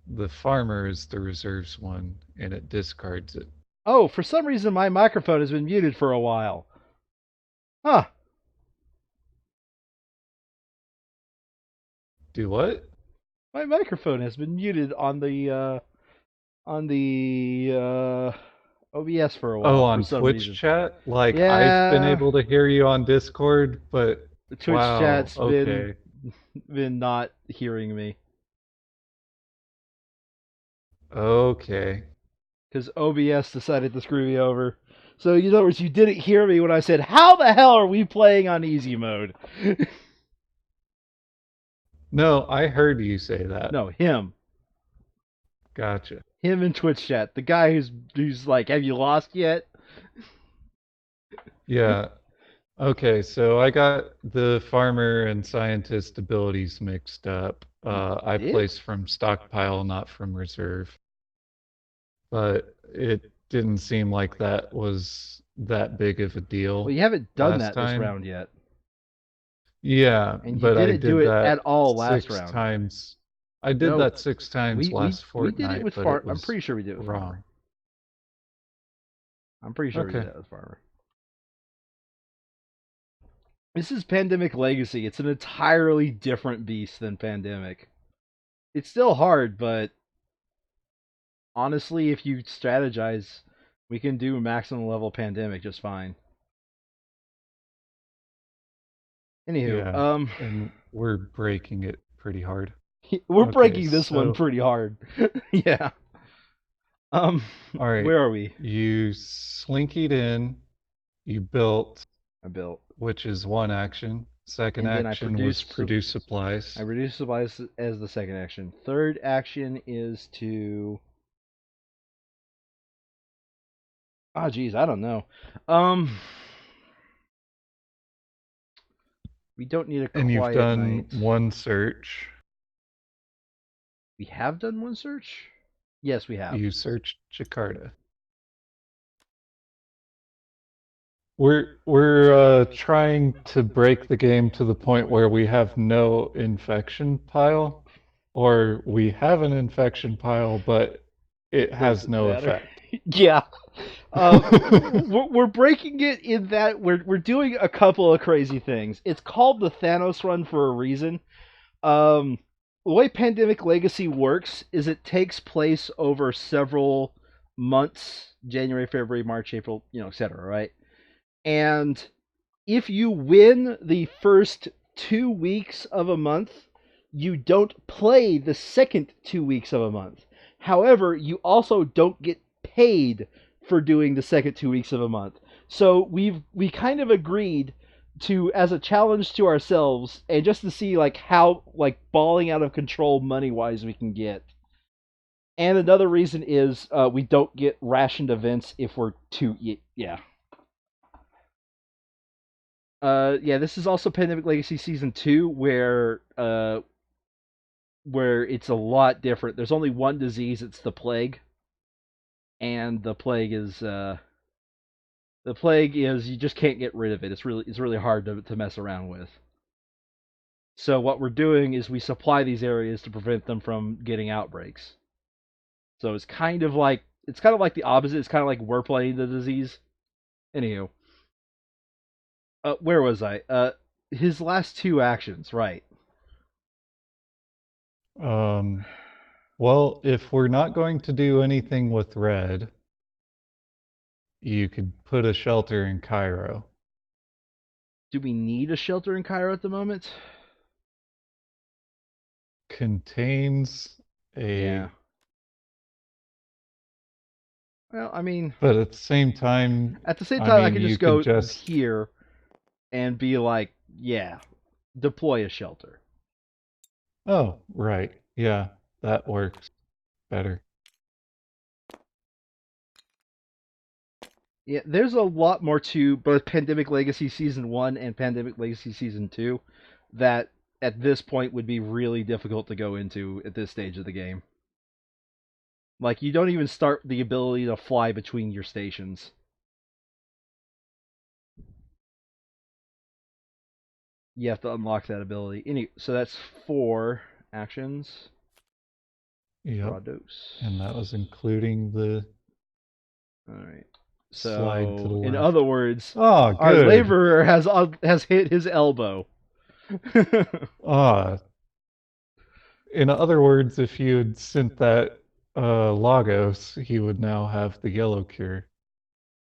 The farmer is the reserves one, and it discards it. Oh, for some reason my microphone has been muted for a while. Huh. Do what? My microphone has been muted on the OBS for a Oh, while for on some Twitch reason. chat? Like, I've been Yeah, able to hear you on Discord, but the Twitch wow, chat's been okay. been not hearing me Okay. because OBS decided to screw me over. So in other words, you didn't hear me when I said, "How the hell are we playing on easy mode?" No, I heard you say that. No, him, Gotcha. him in Twitch chat, the guy who's like, "Have you lost yet?" Yeah. Okay, so I got the farmer and scientist abilities mixed up. You I did? placed from stockpile, not from reserve, but it didn't seem like that was that big of a Well, deal you haven't done last that this time. round yet, Yeah, and you but I didn't do did it that at all last six round. times. I did No, that six times last we did it fortnight, with but it Far. I'm was pretty sure we did it with Farmer. wrong. I'm pretty sure we did Okay. that with Farmer. This is Pandemic Legacy. It's an entirely different beast than Pandemic. It's still hard, but honestly, if you strategize, we can do maximum level Pandemic just fine. Anywho, Yeah, and we're breaking it pretty hard. we're Okay, breaking this one so pretty hard. Yeah. Um, all right, where are we? you slinkied in, you built, I built. which is one action. Second and then action was produce supplies. I reduce supplies as the second action. Third action is to geez, I don't know. Um, we don't need a And you've quiet done night. one search. We have done one search. Yes, we have. You searched Jakarta. We're trying to break the game to the point where we have no infection pile, or we have an infection pile, but it has Doesn't no matter. effect. Yeah. We're breaking it in that we're doing a couple of crazy things. It's called the Thanos run for a reason. Um, the way Pandemic Legacy works is it takes place over several months: January, February, March, April, etc. Right? And if you win the first 2 weeks of a month, you don't play the second 2 weeks of a month. However, you also don't get paid for doing the second 2 weeks of a month. So we kind of agreed to, as a challenge to ourselves, and just to see like how like balling out of control money wise we can get. And another reason is we don't get rationed events if we're too yeah. Yeah, this is also Pandemic Legacy Season 2, where it's a lot different. There's only one disease, it's the plague. And the plague is you just can't get rid of it. It's really hard to mess around with. So what we're doing is we supply these areas to prevent them from getting outbreaks. So it's kind of like the opposite. It's kind of like we're playing the disease. Anywho, where was I? His last two actions, right? Um, well, if we're not going to do anything with red, you could put a shelter in Cairo. Do we need a shelter in Cairo at the moment? Contains Yeah. a, Well, I mean, but at the same time, at the same I time, I mean, could you just could go just, here and be like, yeah, deploy a shelter. oh, right, yeah, that works better. Yeah, there's a lot more to both Pandemic Legacy Season 1 and Pandemic Legacy Season 2 that at this point would be really difficult to go into at this stage of the game. Like, you don't even start the ability to fly between your stations. You have to unlock that ability. So that's 4 actions. Yep, Rados. and that was including the All right. slide to the So, in other left. words, Oh, our good. laborer has hit his elbow. Ah, in other words, if you had sent that Lagos, he would now have the yellow cure.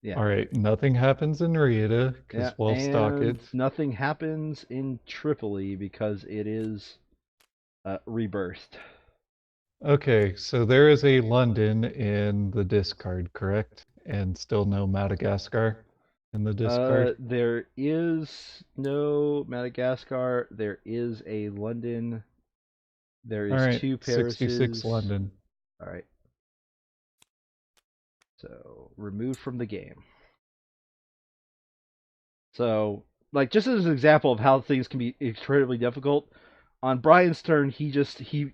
Yeah. All right, nothing happens in Rieta Yeah, because we'll stock and it. nothing happens in Tripoli because it is rebirthed. Okay, so there is a London in the discard, correct? And still no Madagascar in the discard. There is no Madagascar. There is a London. There All is right, two 66 Parises. London. All right. So removed from the game. So, like, just as an example of how things can be incredibly difficult, on Brian's turn, he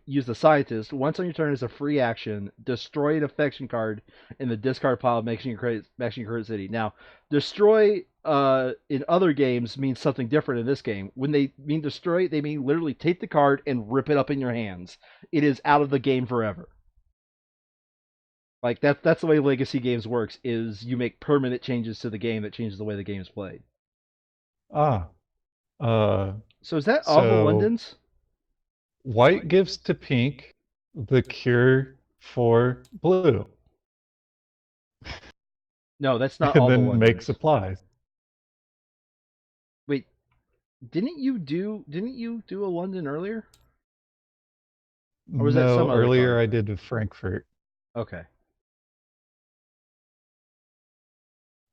used the scientist. Once on your turn is a free action. Destroy an affection card in the discard pile, making your current city. Now, destroy in other games means something different in this game. When they mean destroy, they mean literally take the card and rip it up in your hands. It is out of the game forever. Like that's the way Legacy games works. Is you make permanent changes to the game that changes the way the game is played. Ah, uh, So is that all the so Londons? white gives to pink the cure for blue, No, that's not and all the then make Londons. supplies. Wait, didn't you do a London earlier? Or was that some No, other earlier card? I did Frankfurt. Okay.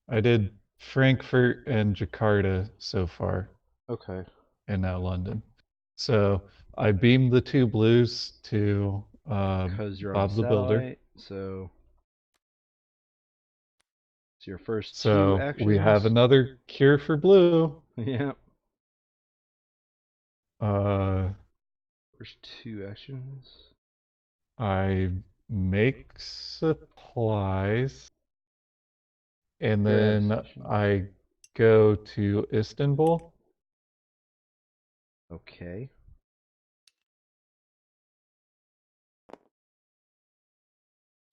I did Frankfurt and Jakarta so far. Okay. and now London. So I beamed the two blues to Because you're on a Bob the Builder. satellite. So it's your first two So we have actions. another cure for blue. Yeah. Uh, First two actions. I make supplies, and Grab then station. I go to Istanbul Okay.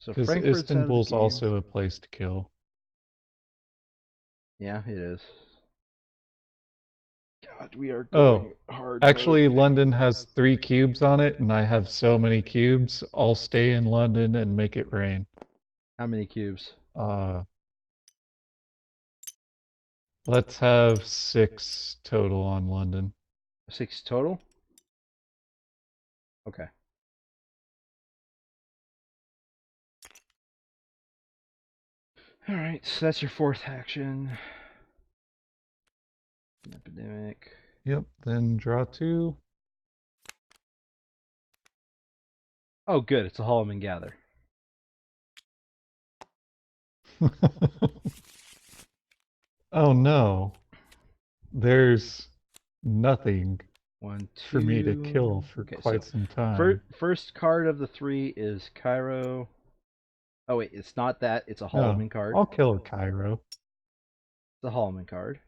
So because Frankfurt's out of the Istanbul's game. also a place to kill. Yeah, it is. God, we are Oh, going hard mode. actually, London has 3 cubes on it, and I have so many cubes. I'll stay in London and make it rain. How many cubes? Uh, let's have 6 total on London. 6 total? Okay. Alright, so that's your fourth action. Epidemic. Yep, then draw 2. Oh, good. It's a Hollow and Gather. Oh no, there's nothing One, for me to kill two. for Okay, so quite some time. first card of the 3 is Cairo. Oh, wait, it's not that. It's a No, Holloman card. I'll kill a Cairo. It's a Holloman card.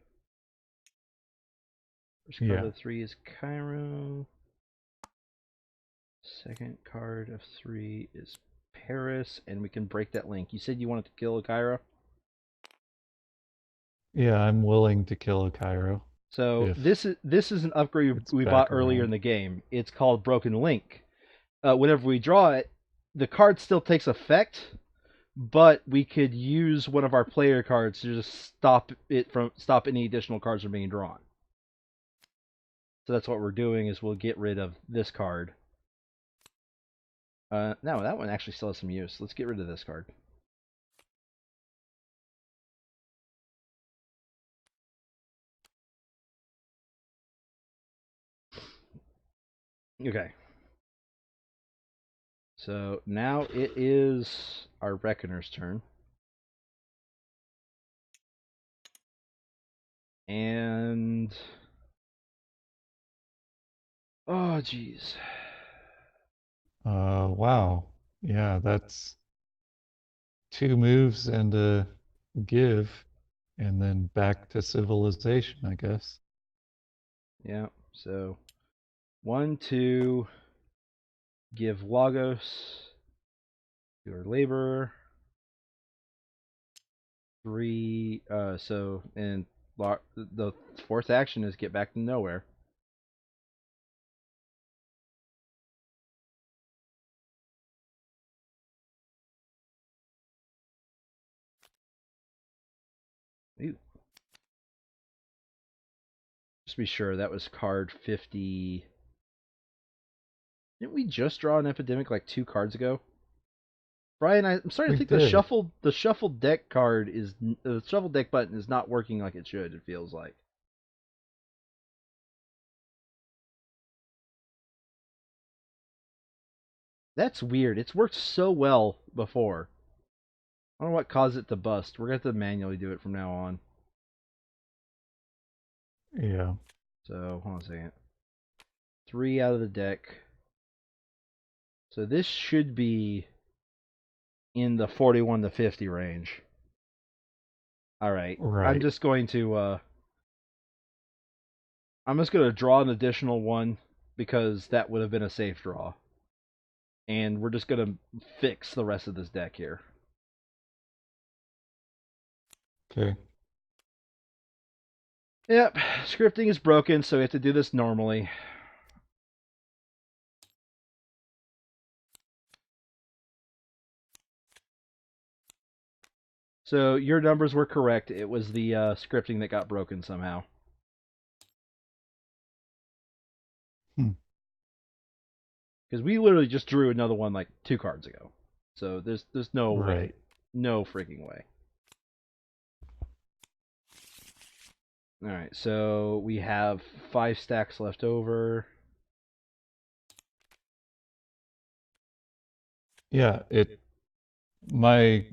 First card Yeah. of the 3 is Cairo. Second card of 3 is Paris, and we can break that link. You said you wanted to kill a Cairo? Yeah, I'm willing to kill a Cairo So if this is an upgrade it's we bought back earlier in around. the game. It's called Broken Link. Whenever we draw it, the card still takes effect, but we could use one of our player cards to just stop any additional cards from being drawn. So that's what we're doing is we'll get rid of this card. No, that one actually still has some use. Let's get rid of this card. Okay. So now it is our Reckoner's turn. And oh jeez. Wow. Yeah, that's 2 moves and a give, and then back to civilization, I guess. Yeah. So 1, 2, give Lagos to our laborer. 3. So and the fourth action is get back to nowhere. Ooh. Just be sure that was card 50. Didn't we just draw an epidemic like 2 cards ago? Brian, I'm starting to We think did. the shuffle deck card is the shuffle deck button is not working like it should. It feels like that's weird. It's worked so well before. I don't know what caused it to bust. We're gonna have to manually do it from now on. Yeah. So hold on a second. 3 out of the deck. So this should be in the 41 to 50 range. All right. Right. I'm just going to draw an additional one because that would have been a safe draw. And we're just going to fix the rest of this deck here. Okay. Yep, scripting is broken, so we have to do this normally. So your numbers were correct. It was the scripting that got broken somehow. Hmm. Because we literally just drew another one like 2 cards ago. So there's no way. Right. No freaking way. All right, so we have 5 stacks left over. Yeah, my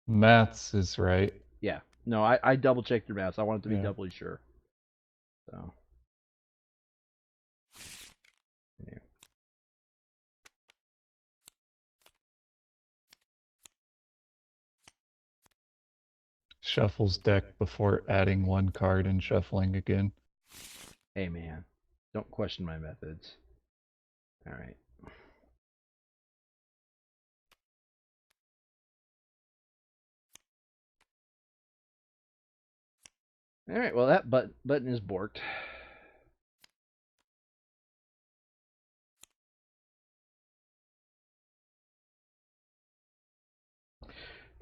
maths is right. Yeah. No, I double checked your math. I wanted to be Yeah. doubly sure. So, yeah. Shuffles deck before adding one card and shuffling again. Hey, man, don't question my methods. All right. All right. Well, that button is borked.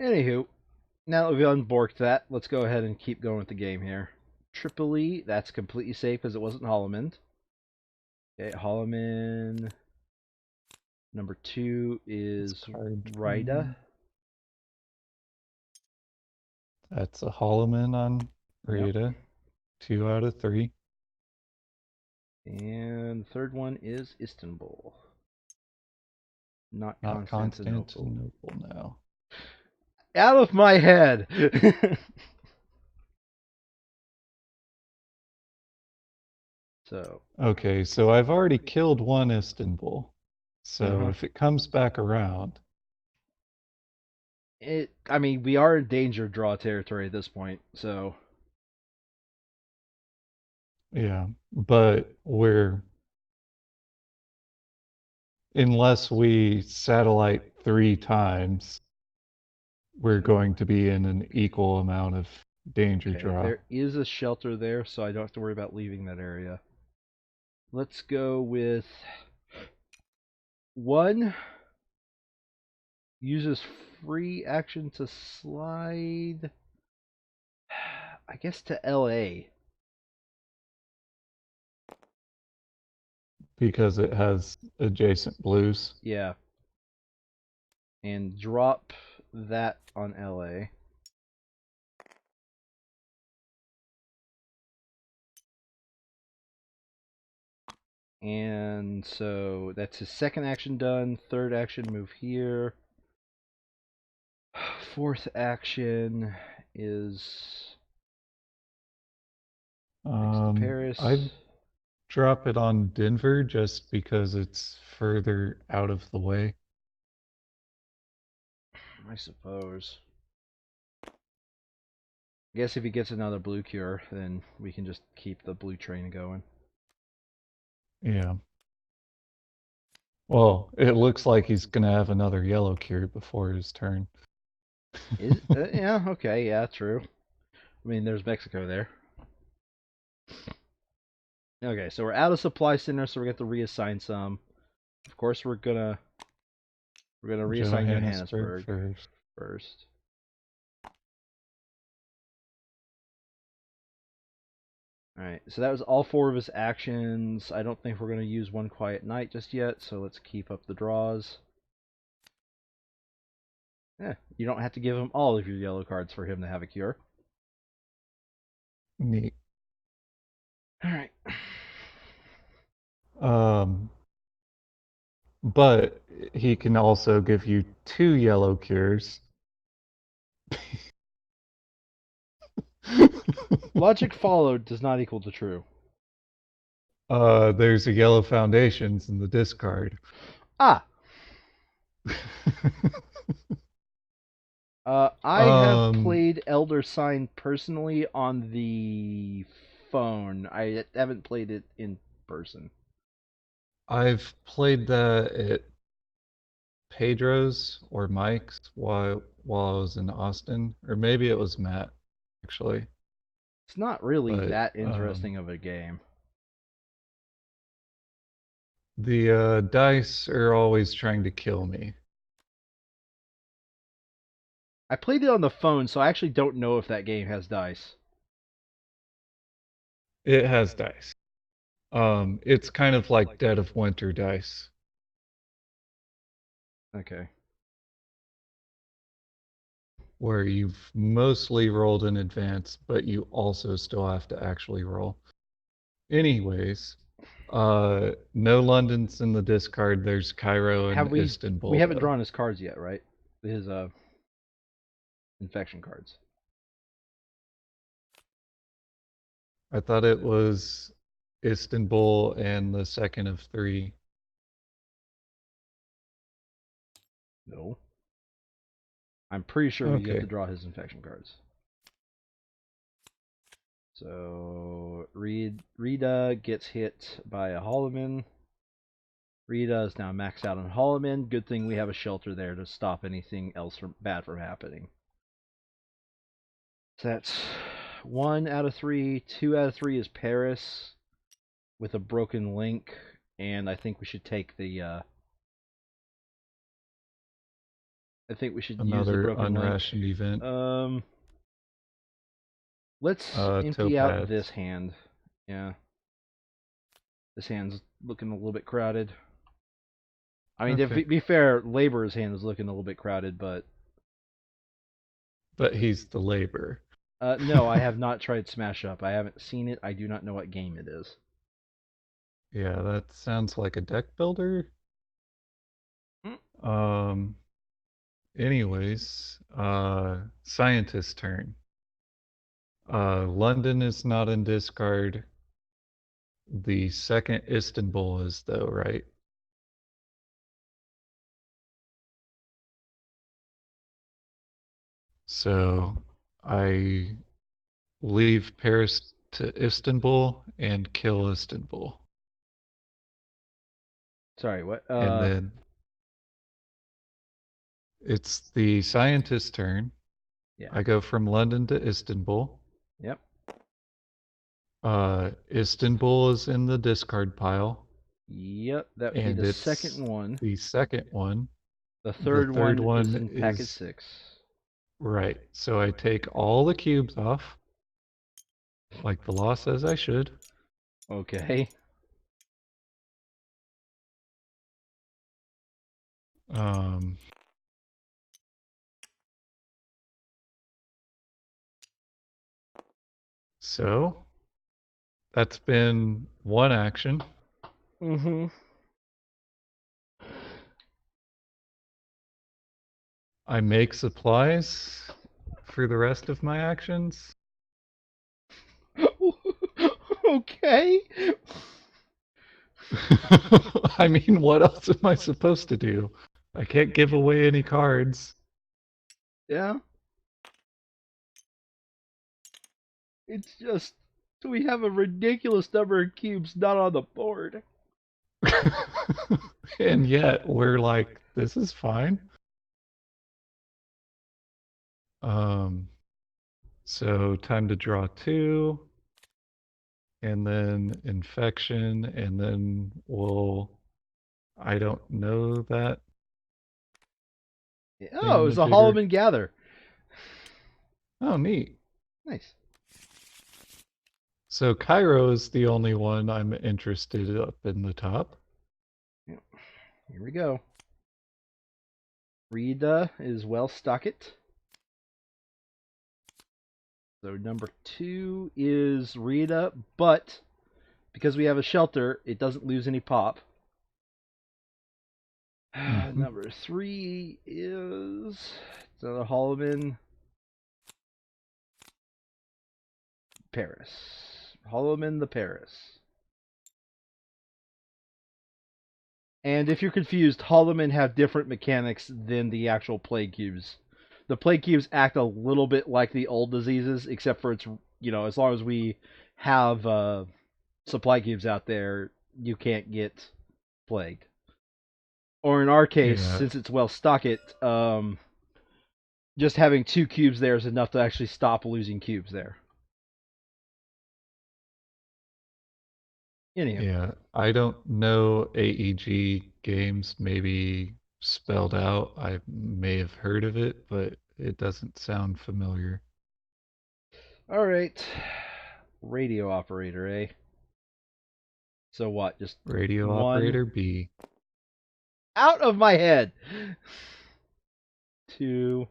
Anywho, now that we've unborked that, let's go ahead and keep going with the game here. Tripoli, that's completely safe because it wasn't Holloman. Okay, Holloman. Number 2 is Discard Rida. one. That's a Holloman on Yep. Rita. 2 out of 3. And the third one is Istanbul, not Not Constantinople. Constantinople now. Out of my head! So, Okay, so I've already killed one Istanbul. So uh-huh. if it comes back around, I mean, we are in danger draw territory at this point, so yeah. But unless we satellite 3 times, we're going to be in an equal amount of danger okay. draw. There is a shelter there, so I don't have to worry about leaving that area. Let's go with 1 uses free action to slide, I guess, to LA. Because it has adjacent blues. Yeah. And drop that on LA. And so that's his second action done. Third action, move here. Fourth action is next to I'd Paris. drop it on Denver just because it's further out of the way. I suppose. I guess if he gets another blue cure, then we can just keep the blue train going. Yeah. Well, it looks like he's gonna have another yellow cure before his turn. Is yeah, okay, yeah, true. I mean, there's Mexico there. Okay, so we're out of supply center, so we have to reassign some. Of course, we're gonna reassign Johannesburg Johannesburg first. first. All right, so that was all 4 of his actions. I don't think we're gonna use one quiet night just yet, so let's keep up the draws. Yeah, you don't have to give him all of your yellow cards for him to have a cure. Neat. All right. Um, but he can also give you 2 yellow cures. Logic followed does not equal to true. There's a yellow foundations in the discard. Ah, I have Um, played Elder Sign personally on the phone. I haven't played it in person. I've played that at Pedro's or Mike's while I was in Austin, or maybe it was Matt actually. It's not really But that interesting of a game. the dice are always trying to kill me. I played it on the phone, so I actually don't know if that game has dice. It has dice. It's kind of like Dead of Winter dice. Okay. where you've mostly rolled in advance, but you also still have to actually roll. Anyways, no London's in the discard. There's Cairo and Have we Istanbul haven't though. drawn his cards yet, right? His infection cards. I thought it was Istanbul and the second of three. No. I'm pretty sure we get to Okay. draw his infection cards. So Rita gets hit by a Holloman. Rita is now maxed out on Holloman. Good thing we have a shelter there to stop anything else bad from happening. So that's 1 out of 3. 2 out of 3 is Paris with a broken link, and I think we should take the. I think we should use the Another broken link. unrationed event. Let's empty out Topaz. this hand. Yeah, this hand's looking a little bit crowded. I mean, to Okay. be fair, Labor's hand is looking a little bit crowded, but But he's the labor. no, I have not tried Smash Up. I haven't seen it. I do not know what game it is. Yeah, that sounds like a deck builder. Mm. Um, anyways, scientist turn. London is not in discard. The second Istanbul is though, right? So I leave Paris to Istanbul and kill Istanbul. Sorry, what? And then it's the scientist's turn. Yeah. I go from London to Istanbul. Yep. Istanbul is in the discard pile, Yep. That would be and the it's second one. the second one. The The third third one is one in package is 6. right. So I take all the cubes off, like the law says I should. Okay. Um, so that's been one action. Mm-hmm. I make supplies for the rest of my actions. Okay. I mean, what else am I supposed to do? I can't give away any cards. Yeah. It's just we have a ridiculous number of cubes not on the board. And yet we're like, this is fine. Um, so time to draw two, and then infection, and then I don't know that Oh, it was a thingamajigger. Holloman Gather. Oh, neat. Nice. So Cairo is the only one I'm interested up in the top. Yep. Here we go. Rita is well stocked. So number 2 is Rita, but because we have a shelter, it doesn't lose any pop. Mm-hmm. Number 3 is another Holloman. Paris. Holloman the Paris. And if you're confused, Holloman have different mechanics than the actual plague cubes. The plague cubes act a little bit like the old diseases, except for it's, as long as we have supply cubes out there, you can't get plagued. Or in our case, Yeah, since it's well stocked, just having 2 cubes there is enough to actually stop losing cubes there. Anyhow. yeah. I don't know AEG games, maybe spelled out. I may have heard of it, but it doesn't sound familiar. All right. Radio operator, eh? So what? Just Radio one operator B. out of my head. 2,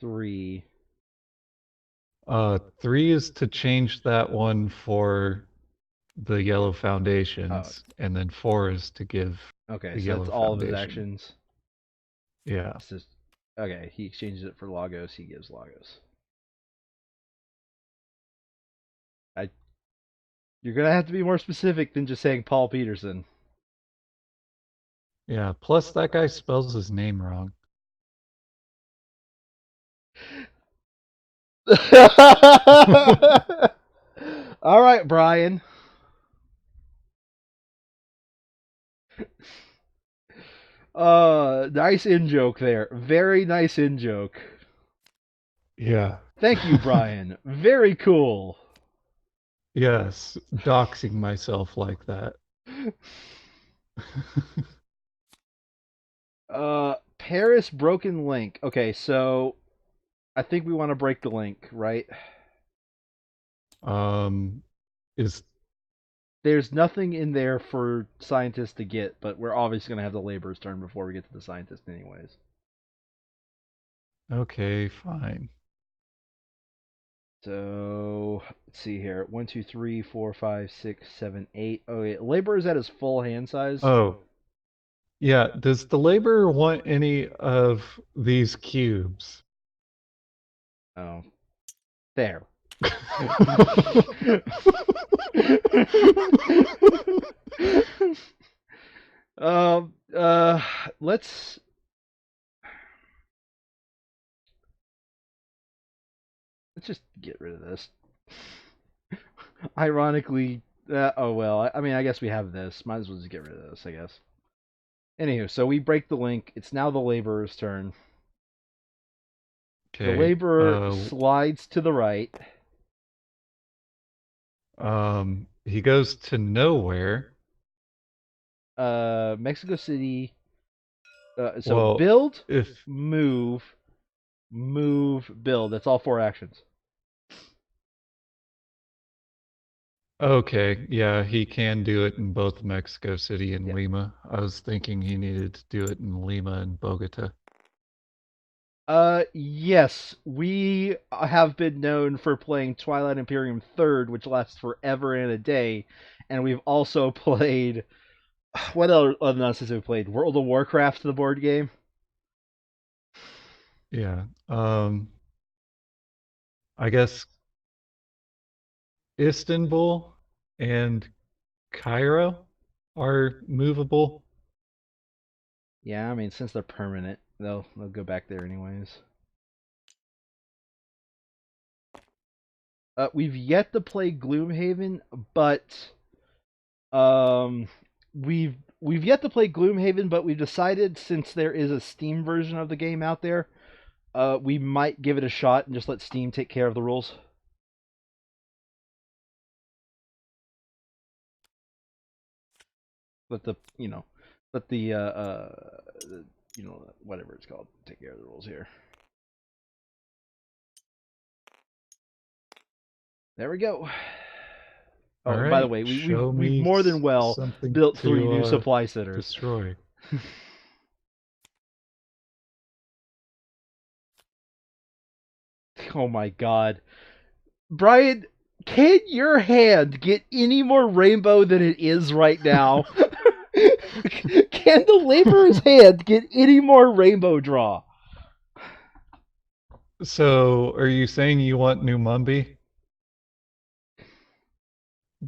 3. 3 is to change that one for the yellow Oh, foundations, and then 4 is to give okay. the So that's yellow all of his foundation. actions. Yeah. It's just okay. He exchanges it for Lagos. He gives Lagos. I. You're gonna have to be more specific than just saying Paul Peterson. Yeah. Plus, that guy spells his name wrong. All right, Brian. Nice in joke there. Very nice in joke. Yeah. Thank you, Brian. Very cool. Yes. Doxing myself like that. Paris broken link. Okay, so I think we want to break the link, right? um, is There's nothing in there for scientists to get, but we're obviously going to have the laborers turn before we get to the scientist, anyways. okay. Fine. So let's see here. 1, 2, 3, 4, 5, 6, 7, 8. Okay, laborers at his full hand size. Oh, yeah. Does the laborer want any of these cubes? Oh, there. um. Uh. Let's let's just get rid of this. Ironically, oh well. I mean, I guess we have this. Might as well just get rid of this. I guess. Anywho, so we break the link. It's now the laborer's turn. The Okay. laborer slides to the right. He goes to nowhere. Mexico City. So Well, build, if move, move, build. That's all 4 actions. okay, yeah, he can do it in both Mexico City and Yeah. Lima. I was thinking he needed to do it in Lima and Bogota. Yes, we have been known for playing Twilight Imperium Third, which lasts forever and a day, and we've also played what other nonsense have we played? World of Warcraft, the board game. Yeah. I guess Istanbul and Cairo are movable. Yeah, I mean since they're permanent, they'll go back there anyways. We've yet to play Gloomhaven, but um, we've yet to play Gloomhaven, but we've decided since there is a Steam version of the game out there, we might give it a shot and just let Steam take care of the rules. Let the let the whatever it's called take care of the rules here. There we go. All Oh, and by the right, way, show we've me more than well something built 3 to new supply centers. destroy. Oh my god. Brian, can your hand get any more rainbow than it is right now? Can the laborer's hand get any more rainbow draw? So, are you saying you want Numumbi?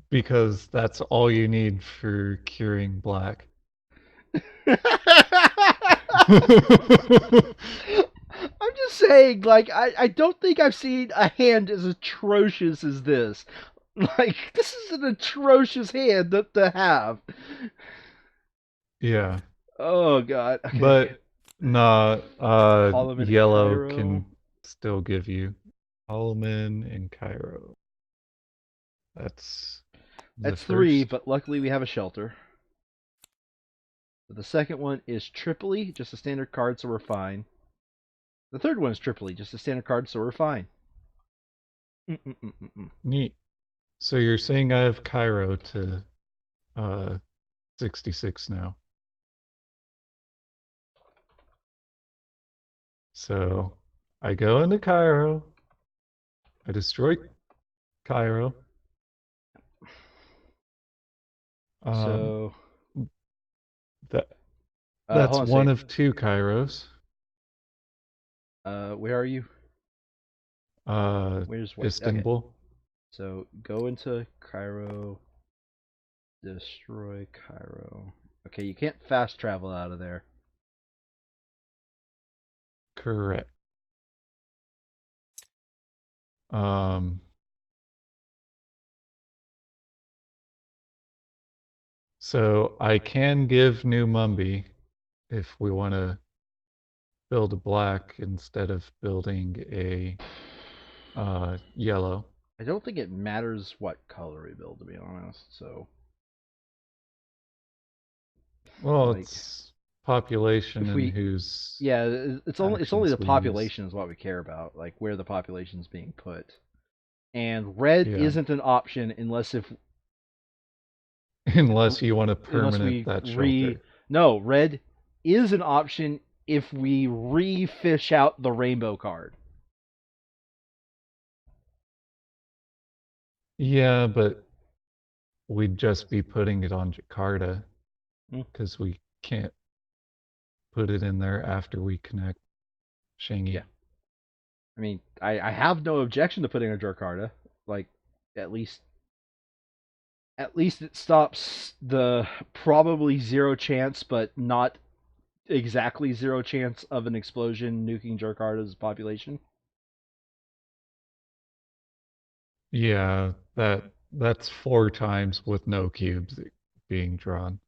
Because that's all you need for curing black. I'm just saying, like, I don't think I've seen a hand as atrocious as this. Like, this is an atrocious hand to have. Yeah. Oh, God. Okay. But nah, Parliament in yellow Cairo. can still give you Holloman in Cairo. That's the That's 3, first. but luckily we have a shelter. The second one is Tripoli, just a standard card, so we're fine. The third one is Tripoli, just a standard card, so we're fine. Mm-mm-mm-mm-mm. Neat. So you're saying I have Cairo to uh 66 now. So I go into Cairo. I destroy Cairo. Um, So, that hold that's on a one second. of two Cairos. Where are you? Uh, Where's what? Okay. Istanbul. So go into Cairo, destroy Cairo. Okay, you can't fast travel out of there. Correct. Um, so I can give New Mumbai if we want to build a black instead of building a yellow. I don't think it matters what color we build, to be honest. So, Well, like, it's population if and we, whose yeah, it's only the actions we use. population is what we care about, like where the population is being put. And red Yeah. isn't an option Unless you want to unless permanent we that shelter. no, red is an option if we re-fish out the rainbow card. Yeah, but we'd just be putting it on Jakarta Hmm. because we can't put it in there after we connect Yeah, Shangi. I mean, I have no objection to putting a Jakarta. Like, at least it stops the probably zero chance, but not exactly zero chance of an explosion nuking Jakarta's population. Yeah, that's four times with no cubes being drawn.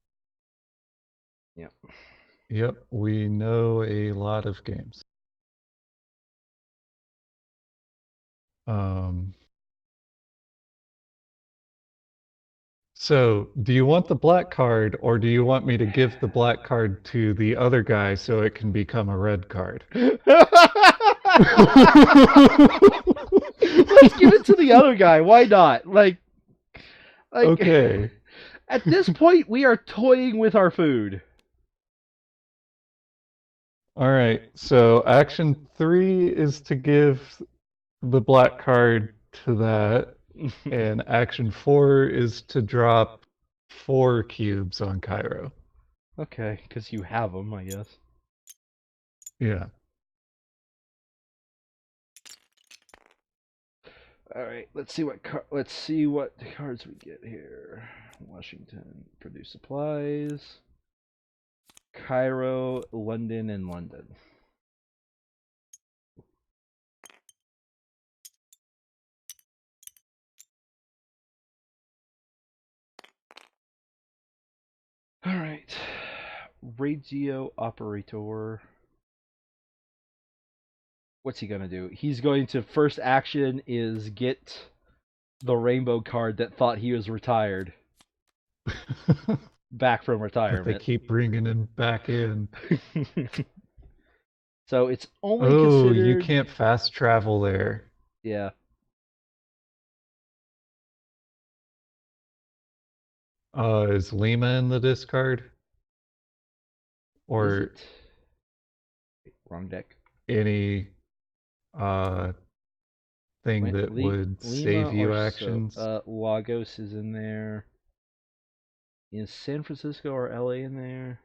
Yeah. Yep, we know a lot of games. Um, so do you want the black card or do you want me to give the black card to the other guy so it can become a red card? Let's give it to the other guy. Why not? Like Okay. at this point, we are toying with our food. All right. So action three is to give the black card to that, and action four is to drop four cubes on Cairo. Okay, because you have them, I guess. Yeah. All right, let's see what cards we get here. Washington, produce supplies. Cairo, London, and London. All right, radio operator. What's he gonna do? He's going to first action is get the rainbow card that thought he was retired back from That they retirement. keep bringing him back in. So it's only Oh, you considered. can't fast travel there. Yeah. Is Lima in the discard? Is Or it? Wrong deck. any uh thing Wait, that would Lima save or you so? actions? Lagos is in there. Is San Francisco or LA in there?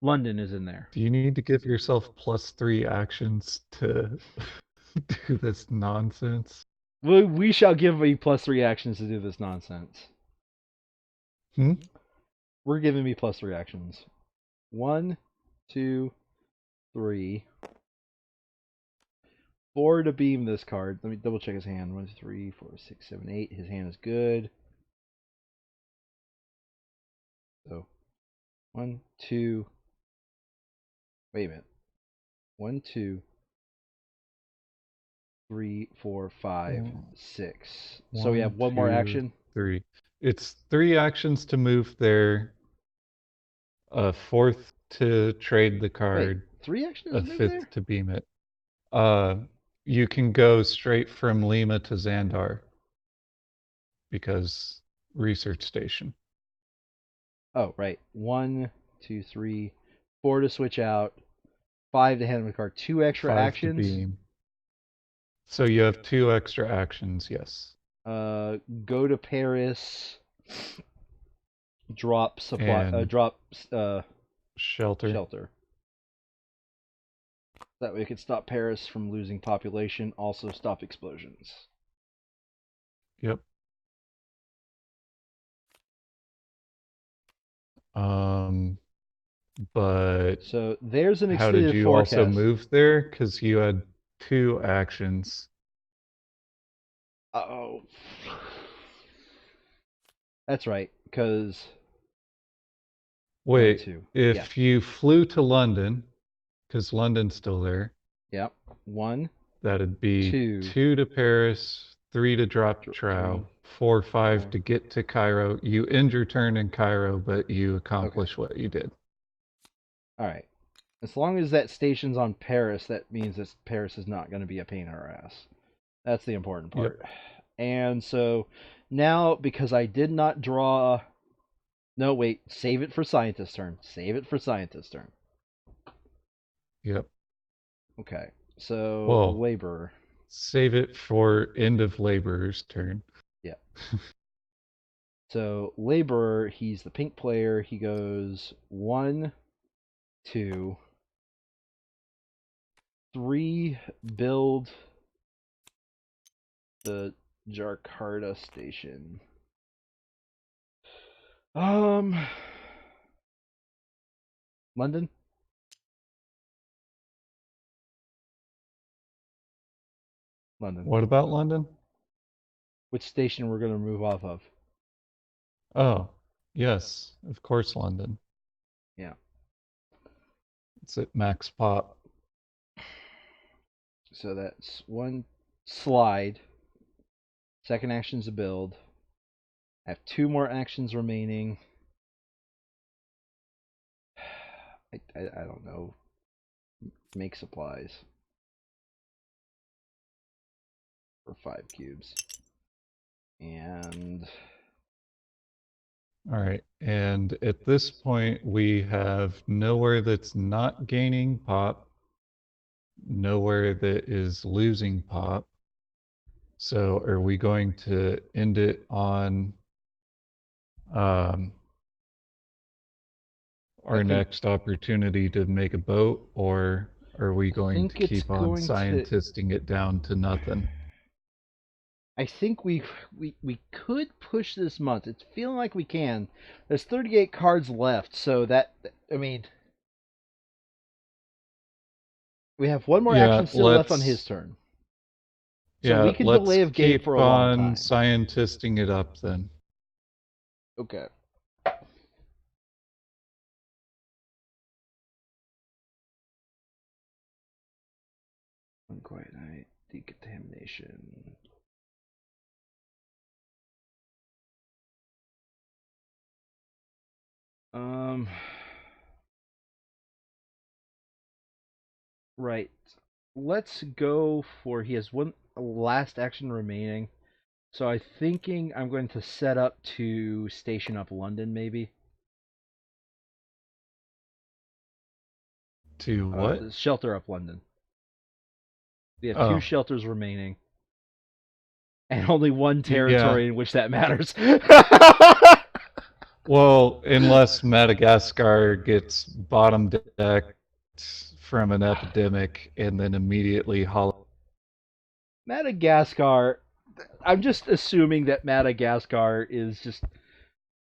London is in there. Do you need to give yourself +3 actions to do this nonsense? We shall give me +3 actions to do this nonsense. Hmm? We're giving me +3 actions. One, two, three, four to beam this card. Let me double check his hand. 1, 2, 3, 4, 6, 7, 8. His hand is good. So one, two. Wait a minute. One, two, three, four, five, six. So we have One, one more two, action. three. It's 3 actions to move there, a fourth to trade the Wait, card, 3 actions a to move fifth there? to beam it. Uh, you can go straight from Lima to Xandar because research station. Oh, right. One, two, three. 4 to switch out, 5 to hand him a card. 2 extra 5 to actions. beam. So you have 2 extra actions, yes. Go to Paris. Drop supply. And Drop shelter. shelter. That way we can stop Paris from losing population. Also stop explosions. Yep. But So there's an how did extended you forecast. also move there? Because you had 2 actions. Oh, that's right. Because Wait, 1, 2. if you flew to London, because London's still there, Yep. 1, that'd be 2. 2 to Paris, 3 to drop Trow, 4, 5 to get to Cairo. You end your turn in Cairo, but you accomplish what you did. All right. As long as that station's on Paris, that means that Paris is not going to be a pain in our ass. That's the important part. Yep. And so now, because I did not draw. No, wait. Save it for scientist turn. Save it for scientist turn. Yep. Okay. So Well, laborer. save it for end of laborer's turn. Yeah. So laborer, he's the pink player. He goes 1, 2, 3. Build the Jakarta station. London. London. What about London? Which station we're going to move off of? Oh, yes, of course, London. Yeah. It's at max pop. So that's 1 slide. Second action's a build. I have 2 more actions remaining. I don't know. Make supplies for 5 cubes. And All right, and at this point, we have nowhere that's not gaining pop, nowhere that is losing pop. So are we going to end it on our next opportunity to make a boat, or are we going to keep on scientisting it down to nothing? I think we could push this month. It's feeling like we can. There's 38 cards left, so that, I mean, we have 1 more action still left on his turn. So we can delay of game for a long time. Let's keep on scientisting it up then. Okay. Unquiet night, decontamination. Right. Let's go for, he has 1 last action remaining. So I'm thinking I'm going to set up to station up London, maybe. To what? Shelter up London. We have 2 shelters remaining. And only 1 territory in which that matters. Well, unless Madagascar gets bottom decked from an epidemic and then immediately Madagascar, I'm just assuming that Madagascar is just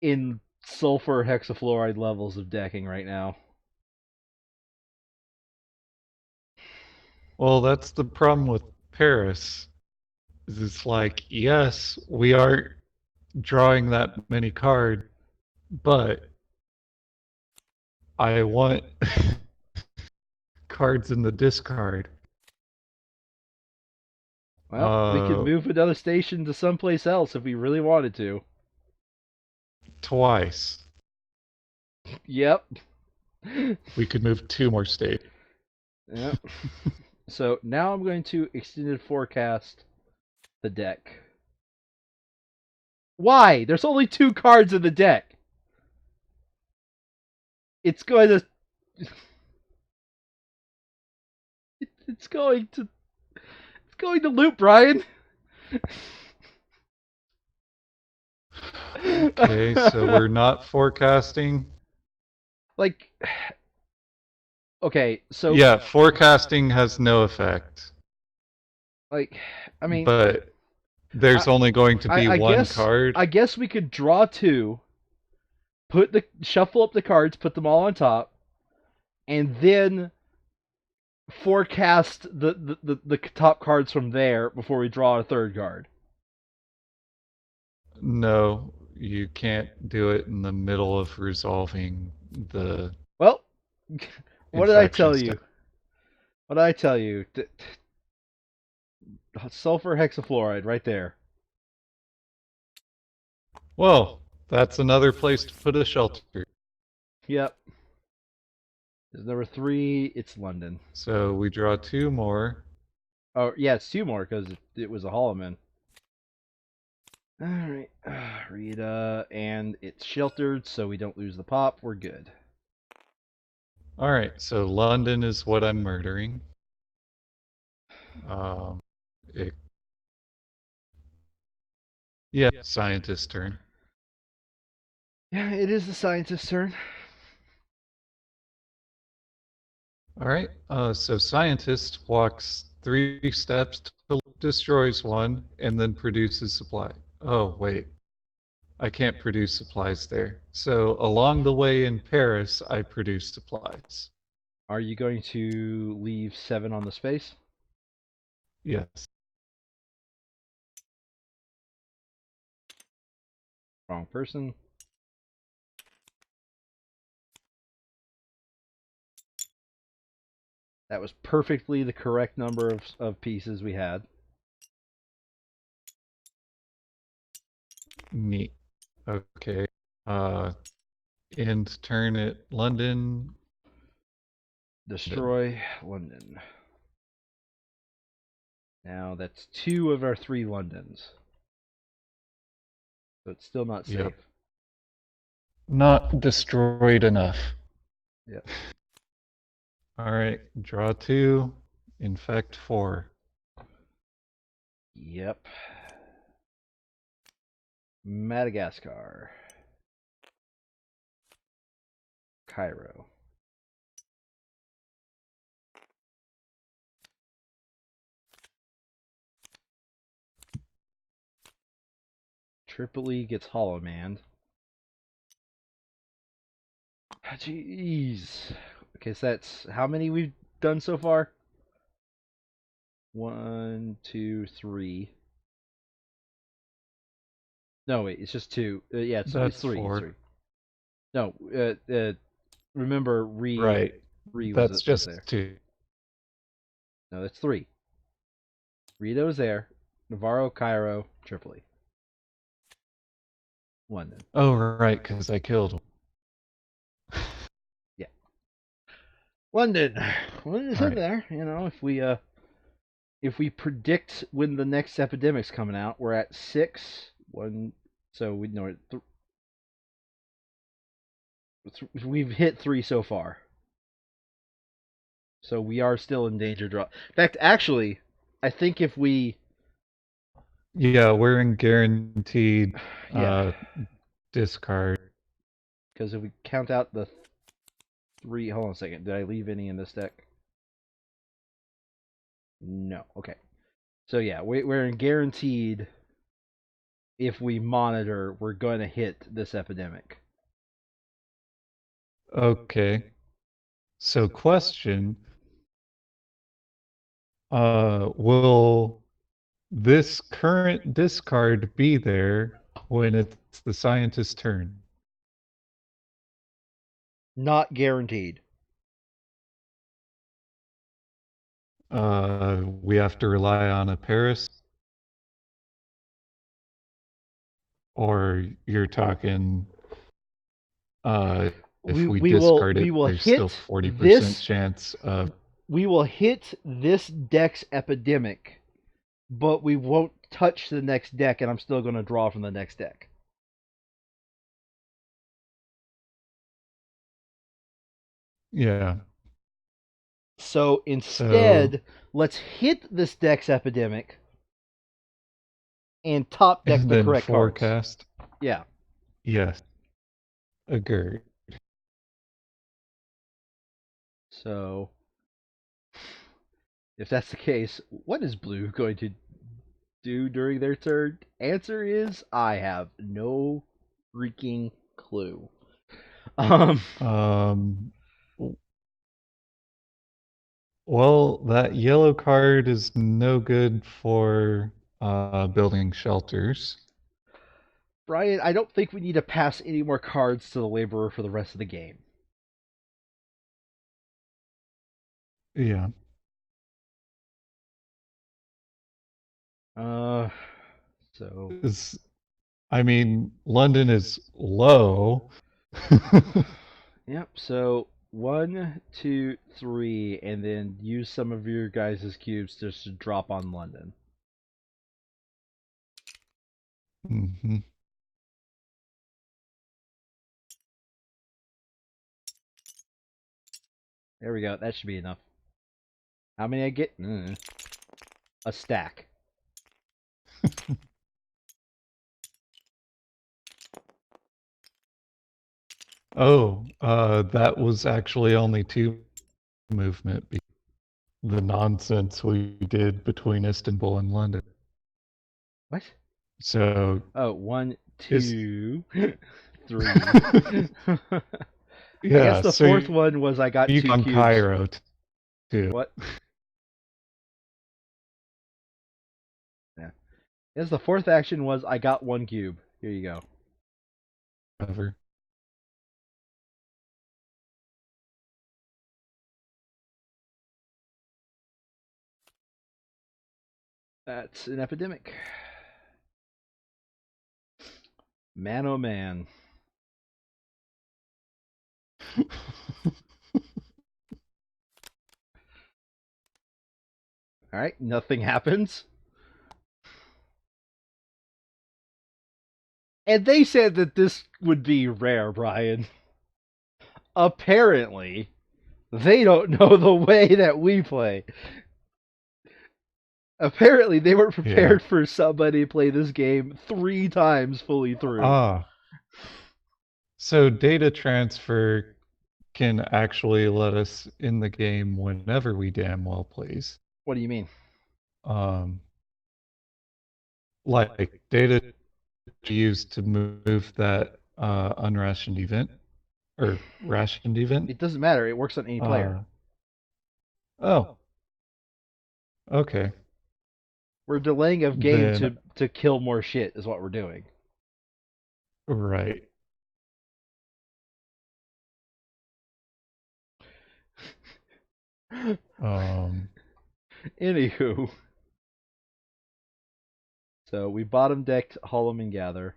in sulfur hexafluoride levels of decking right now. Well, that's the problem with Paris. It's like, yes, we aren't drawing that many cards, but I want cards in the discard. Well, we could move another station to someplace else if we really wanted to. Twice. Yep. We could move 2 more states. Yep. So now I'm going to extended forecast the deck. Why? There's only 2 cards in the deck. It's going to It's going to loop, Brian. Okay, so we're not forecasting. Like, okay, so Yeah, forecasting has no effect, like, I mean, but there's I, only going to be I one guess card. we could draw two, shuffle up the cards, put them all on top, and then forecast the top cards from there before we draw a third card. No, you can't do it in the middle of resolving the Well, what did I infection tell step. you? What did I tell you? Sulfur hexafluoride right there. Well, that's another place to put a shelter. Yep. There's number 3. It's London. So we draw two more. Oh yeah, it's 2 more because it was a Hollow Man. All right, Rita, and it's sheltered, so we don't lose the pop. We're good. All right, so London is what I'm murdering. Um, it, yeah, scientist turn. Yeah, it is the scientist's turn. All right, so scientist walks 3 steps, destroys one, and then produces supply. Oh, wait. I can't produce supplies there. So along the way in Paris, I produce supplies. Are you going to leave 7 on the space? Yes. Wrong person. That was perfectly the correct number of pieces we had. Neat. Okay. Uh, end turn at London. Destroy London. Now that's 2 of our 3 Londons. So it's still not safe. Yep. Not destroyed enough. Yep. All right. Draw 2. Infect 4. Yep. Madagascar. Cairo. Tripoli gets Hollow Manned. Jeez. Okay, so that's how many we've done so far? 1, 2, 3. No, wait, it's just 2. Yeah, it's That's 3. It's 4. 3. No, remember Right. That's was just there. 2. No, that's 3. Rito's there. Navarro, Cairo, Tripoli. London. Oh, right, because I killed him. Yeah. London. London's All in right. there. You know, if we predict when the next epidemic's coming out, we're at 6. So we know we've hit 3 so far. So we are still in danger draw. In fact, actually, I think if we Yeah, we're in guaranteed yeah, discard. because if we count out the 3, hold on a second. Did I leave any in this deck? No. Okay. So yeah, we're in guaranteed. If we monitor, we're going to hit this epidemic. Okay. So question, will this current discard be there when it's the scientist's turn? Not guaranteed. We have to rely on a Paris, or you're talking if we discard We it, will there's still hit 40% this chance of. we will hit this deck's epidemic, but we won't touch the next deck, and I'm still going to draw from the next deck. Yeah. So So, instead, let's hit this Dex epidemic and top deck and the then correct cards. forecast. Yeah. Yes. Agree. So if that's the case, what is blue going to do during their turn? Answer is I have no freaking clue. Um, Um, well, that yellow card is no good for building shelters. Brian, I don't think we need to pass any more cards to the laborer for the rest of the game. Yeah. Uh, so Is I mean, London is low. yep. So 1, 2, 3, and then use some of your guys' cubes just to drop on London. hmm There we go. That should be enough. How many I get? A stack. Oh, that was actually only two movement. The nonsense we did between Istanbul and London. What? So Oh, one, is 2, 3. I guess yeah. the So fourth one was I got you two on cubes. Cairo too. What? Yeah. I guess the fourth action was I got one cube. Here you go. Ever. That's an epidemic. Man, oh man. All right, nothing happens. And they said that this would be rare, Brian. Apparently, they don't know the way that we play. Apparently, they were Yeah. prepared for somebody to play this game 3 times fully through. Ah, so data transfer can actually let us in the game whenever we damn well please. What do you mean? Um, like data used to move that unrationed event or rationed event. It doesn't matter. It works on any player. Uh, oh, okay. We're delaying a game Then to kill more shit is what we're doing. right. Um, Anywho, so we bottom decked Hollum and Gather.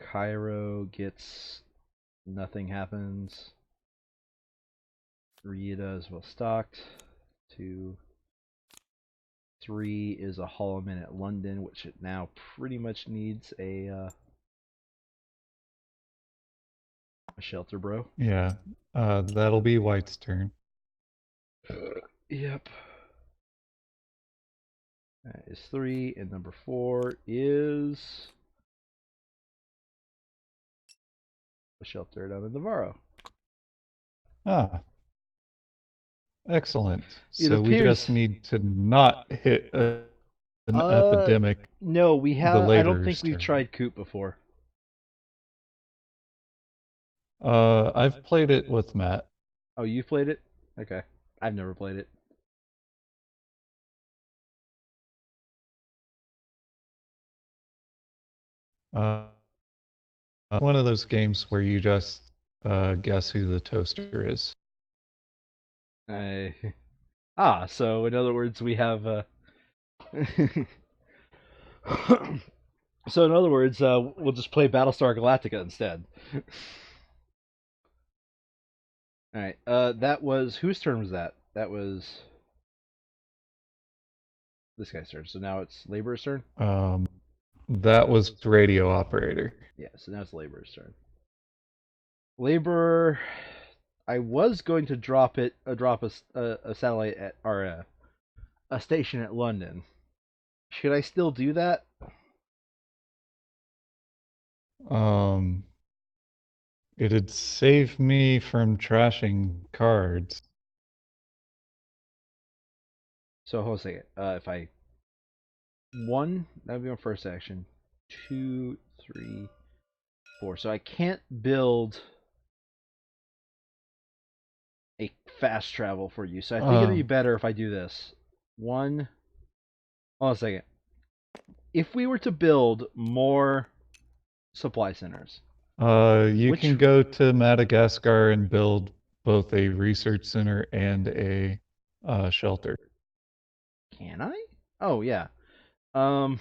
Cairo gets nothing happens. Rieta is well stocked. 2, 3 is a Hollum at London, which it now pretty much needs a shelter, bro. yeah. That'll be White's turn. Yep. That is 3, and number 4 is a shelter down in Navarro. Ah, excellent. It So we just appears. need to not hit an Uh, epidemic no, we the have. I don't think laborer's we've turn. tried Coop before. I've played it with Matt. Oh, you played it? Okay, I've never played it. Uh, one of those games where you just guess who the toaster is. I so in other words, we have. So in other words, we'll just play Battlestar Galactica instead. All right. That was whose turn was that? That was this guy's turn. So now it's Labor's turn. Um, That was radio operator. Yeah, so now it's laborer's turn. Laborer, I was going to drop a satellite at or a station at London. Should I still do that? Um, it'd save me from trashing cards. So hold on a second. If I one, that'd be my first action. 2, 3, 4. So I can't build a fast travel for you. So I think it'd be Um, better if I do this. One. Hold on a second. If we were to build more supply centers, you which can go to Madagascar and build both a research center and a shelter. can I? Oh yeah. Um.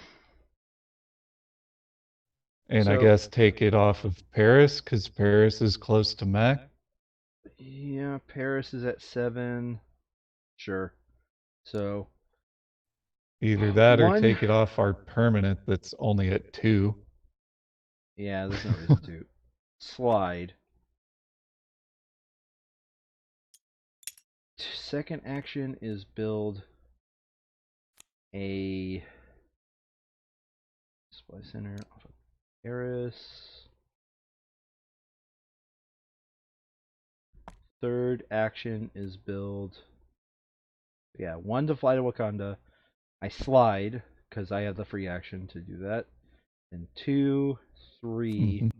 And I So guess take it off of Paris because Paris is close to Mac. yeah, Paris is at 7. Sure. So Either that or one. take it off our permanent that's only at 2. Yeah, there's no reason to slide. Second action is build a supply center off of Paris. Third action is build. Yeah, one to fly to Wakanda. I slide because I have the free action to do that. And 2, 3. Mhm.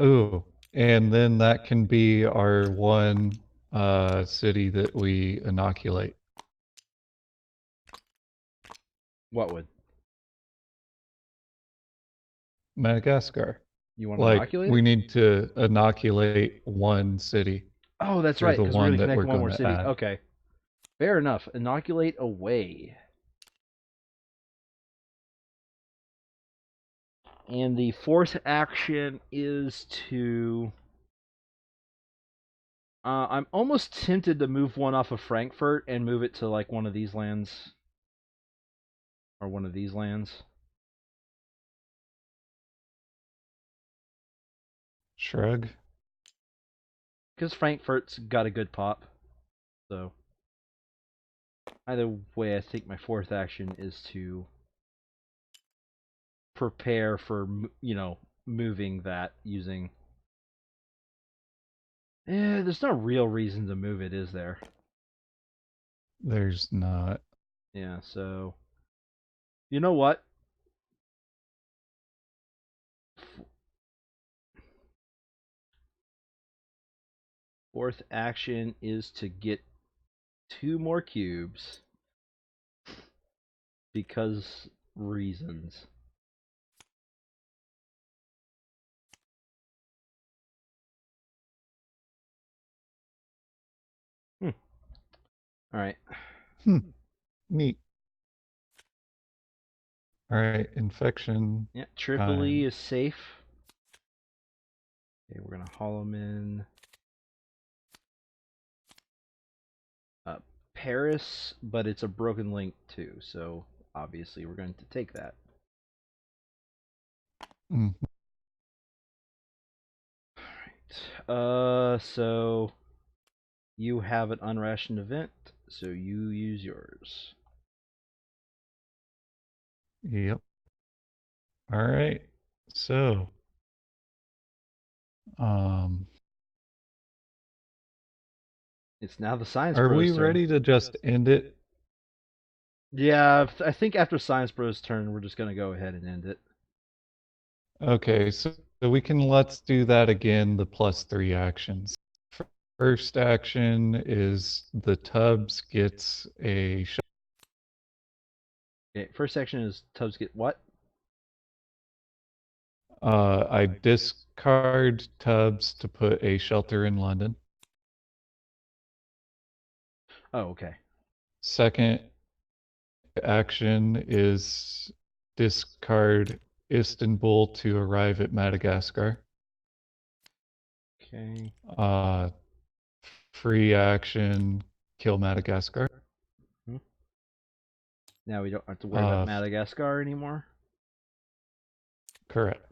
Ooh, and then that can be our one city that we inoculate. What would Madagascar. you want to Like, inoculate we it? need to inoculate one city Oh, that's for right, the because we're one gonna that connect we're one going more to city. add. Okay, fair enough. Inoculate away. And the fourth action is to. I'm almost tempted to move one off of Frankfurt and move it to like one of these lands or one of these lands Shrug. because Frankfurt's got a good pop. So either way, I think my fourth action is to prepare for moving that using. There's no real reason to move it, is there? There's not. Yeah. So you know what? Fourth action is to get 2 more cubes because reasons. Hmm. All right. Hmm. Neat. All right, infection Yeah, Tripoli time. is safe. Okay, we're gonna haul them in. Uh, Paris, but it's a broken link too, so obviously we're going to take that. Mm. So you have an unrationed event, so you use yours. Yep. All right. So, um, It's now the Science are we Bros' turn. ready to just end it? Yeah, I think after Science Bros' turn, we're just gonna go ahead and end it. Okay, so let's do that again, the +3 actions. First action is the Tubbs gets a Okay, first section is Tubbs get what? I discard Tubbs to put a shelter in London. Oh, okay. Second action is discard Istanbul to arrive at Madagascar. Okay. Uh, free action, kill Madagascar. Hmm. Now we don't have to worry about Uh, Madagascar anymore. correct.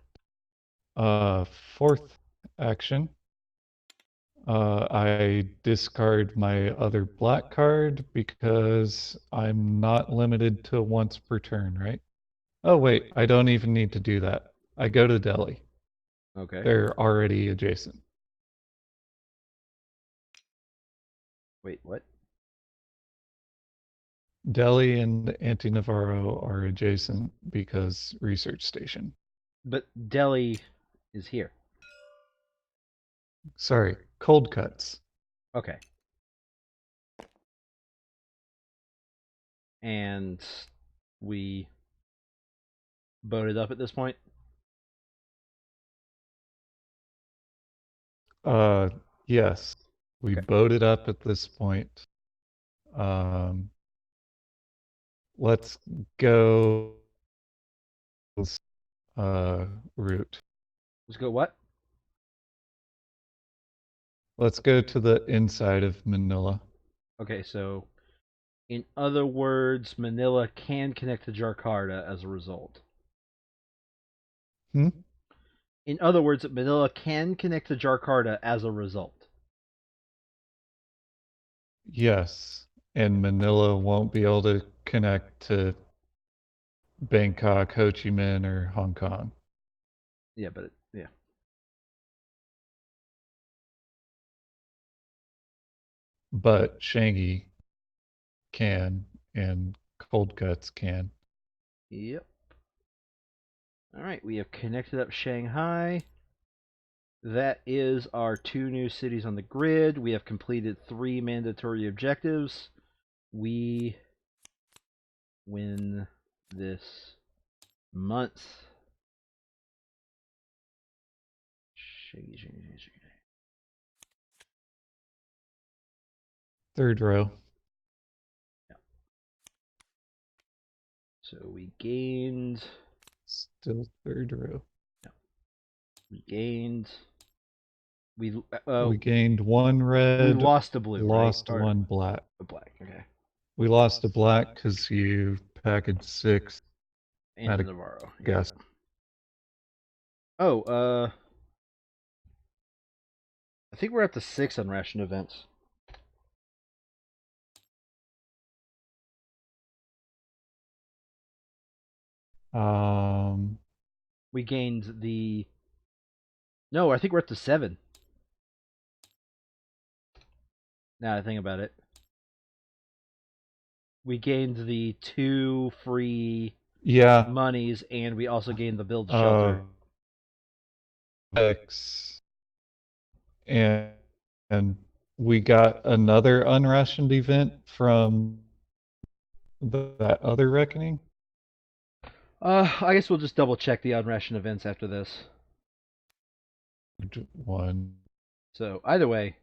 Fourth action. I discard my other black card because I'm not limited to once per turn, right? Oh, wait, I don't even need to do that. I go to Delhi. Okay. They're already adjacent. Wait, what? Delhi and Anti-Navarro are adjacent because research station. But Delhi is here. Sorry, cold cuts. Okay. And we boated up at this point. Uh, yes, we Okay. boated up at this point. Um, let's go route. Let's go what? Let's go to the inside of Manila. Okay, so in other words, Manila can connect to Jakarta as a result. Hmm? In other words, Manila can connect to Jakarta as a result. Yes, and Manila won't be able to connect to Bangkok, Ho Chi Minh, or Hong Kong. Yeah, but yeah. But Changi can, and Cold Cuts can. Yep. All right, we have connected up Shanghai. That is our 2 new cities on the grid. We have completed 3 mandatory objectives. We win this month. Shanghai. Third row. Yeah. So we gained. Still third row. Yeah, we gained. We We gained one we red, lost a blue, right? lost Or one black. a black. Okay. We lost a black because you packaged 6 And at to a Navarro. Yeah. guess. Oh, I think we're up to 6 on ration events. Um, We gained the. No, I think we're up to 7. Now I think about it. We gained the 2 free yeah. monies, and we also gained the build Uh, shelter. X and and we got another unrationed event from that other reckoning. I guess we'll just double check the unration events after this. One. So either way,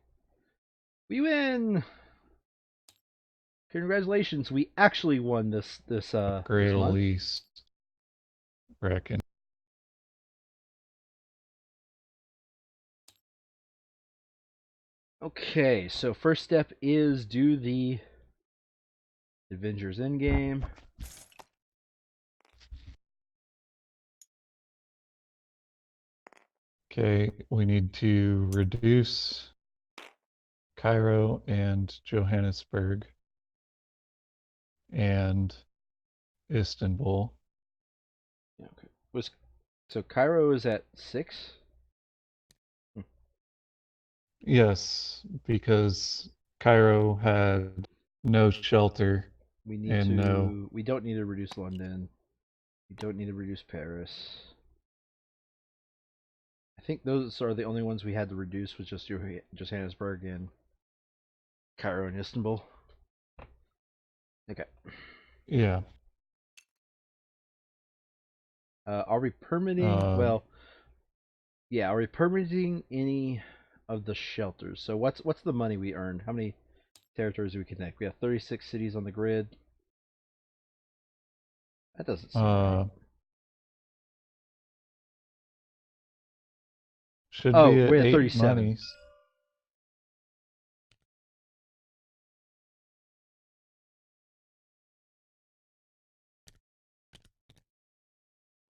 we win. Congratulations, we actually won this Grail month. East reckon. Okay, so first step is do the Avengers Endgame. Okay, we need to reduce Cairo and Johannesburg and Istanbul. Yeah, okay. So Cairo is at 6. Yes, because Cairo had no shelter We need and no. to. We don't need to reduce London. We don't need to reduce Paris. I think those are the only ones we had to reduce was just Johannesburg and Cairo and Istanbul. Okay. Yeah. Are we permitting? Um, Well, yeah. Are we permitting any of the shelters? So what's the money we earned? How many territories do we connect? We have 36 cities on the grid. That doesn't seem right. uh, should Oh, be at we're at 8 37. monies.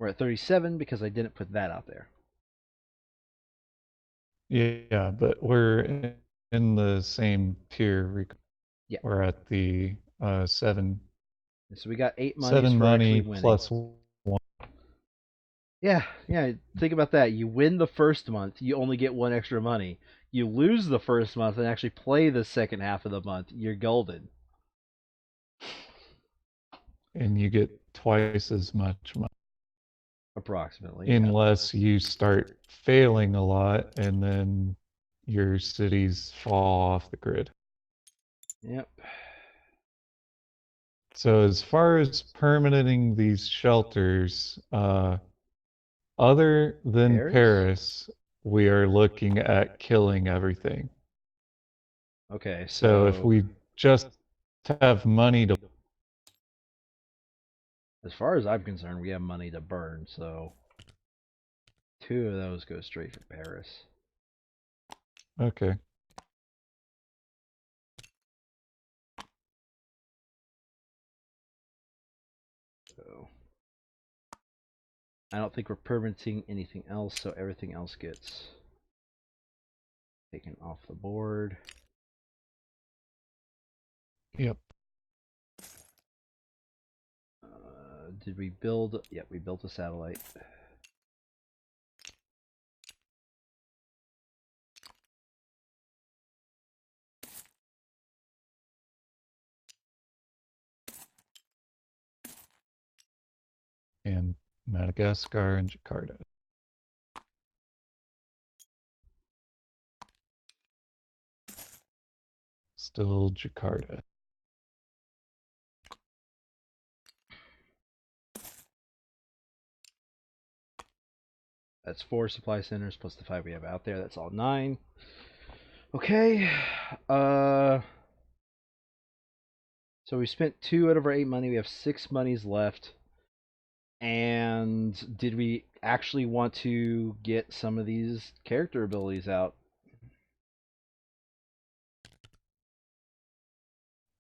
We're at 37 because I didn't put that out there. Yeah, but we're in the same tier. Yeah. We're at the So we got 8 monies 7 for actually money winning. plus 1. Yeah, yeah. Think about that. You win the first month, you only get one extra money. You lose the first month and actually play the second half of the month, you're golden. And you get twice as much money. Approximately, yeah. Unless you start failing a lot and then your cities fall off the grid. Yep. So as far as permitting these shelters, other than Paris? Paris, we are looking at killing everything. Okay, So if so we just have money to, as far as I'm concerned, we have money to burn, so 2 of those go straight for Paris. okay, So I don't think we're permitting anything else, so everything else gets taken off the board. yep, Did we build? Yeah, we built a satellite. and Madagascar and Jakarta. Still Jakarta. That's 4 supply centers plus the 5 we have out there. That's all 9. Okay. So we spent 2 out of our 8 money. We have 6 monies left. And did we actually want to get some of these character abilities out?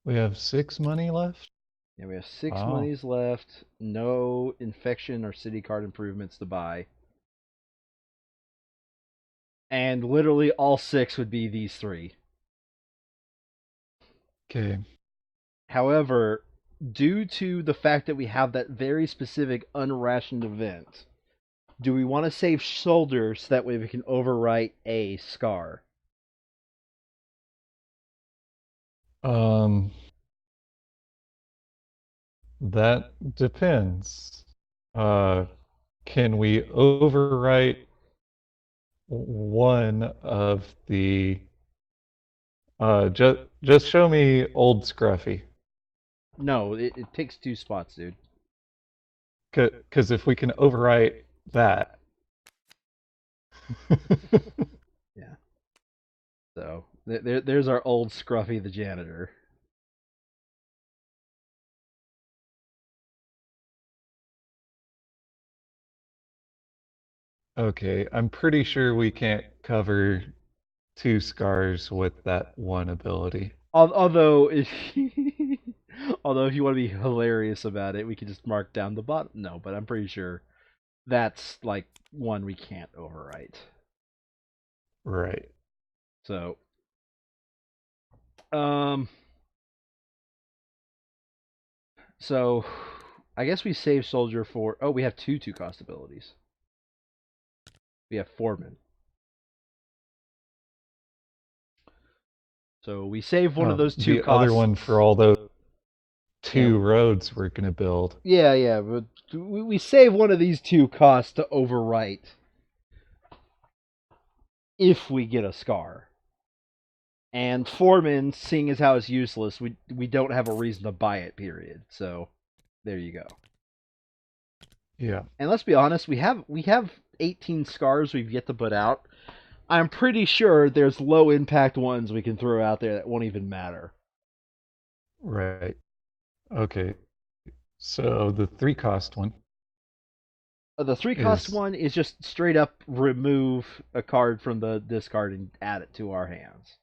We have 6 money left. Yeah, we have 6 Wow. monies left. No infection or city card improvements to buy. And literally all 6 would be these 3. Okay. However, due to the fact that we have that very specific unrationed event, do we want to save soldier so that way we can overwrite a scar? Um, that depends. Uh, can we overwrite one of the just show me old Scruffy. No, it takes 2 spots, dude. Because if we can overwrite that. Yeah. So there's our old Scruffy the janitor. Okay, I'm pretty sure we can't cover 2 scars with that one ability. Although if although if you want to be hilarious about it, we could just mark down the bottom. No, but I'm pretty sure that's like one we can't overwrite. Right. So um so I guess we save soldier for we have 2 cost abilities. We have foreman. So we save one of those 2 The other costs. one for all those Yeah, 2 roads we're gonna build. yeah, but we save one of these 2 costs to overwrite if we get a scar. And foreman, seeing as how it's useless, we don't have a reason to buy it. Period. So there you go. Yeah. And let's be honest, we have 18 scars we've yet to put out. I'm pretty sure there's low impact ones we can throw out there that won't even matter. Right. Okay. So the 3 cost one The 3 cost is one is just straight up remove a card from the discard and add it to our hands.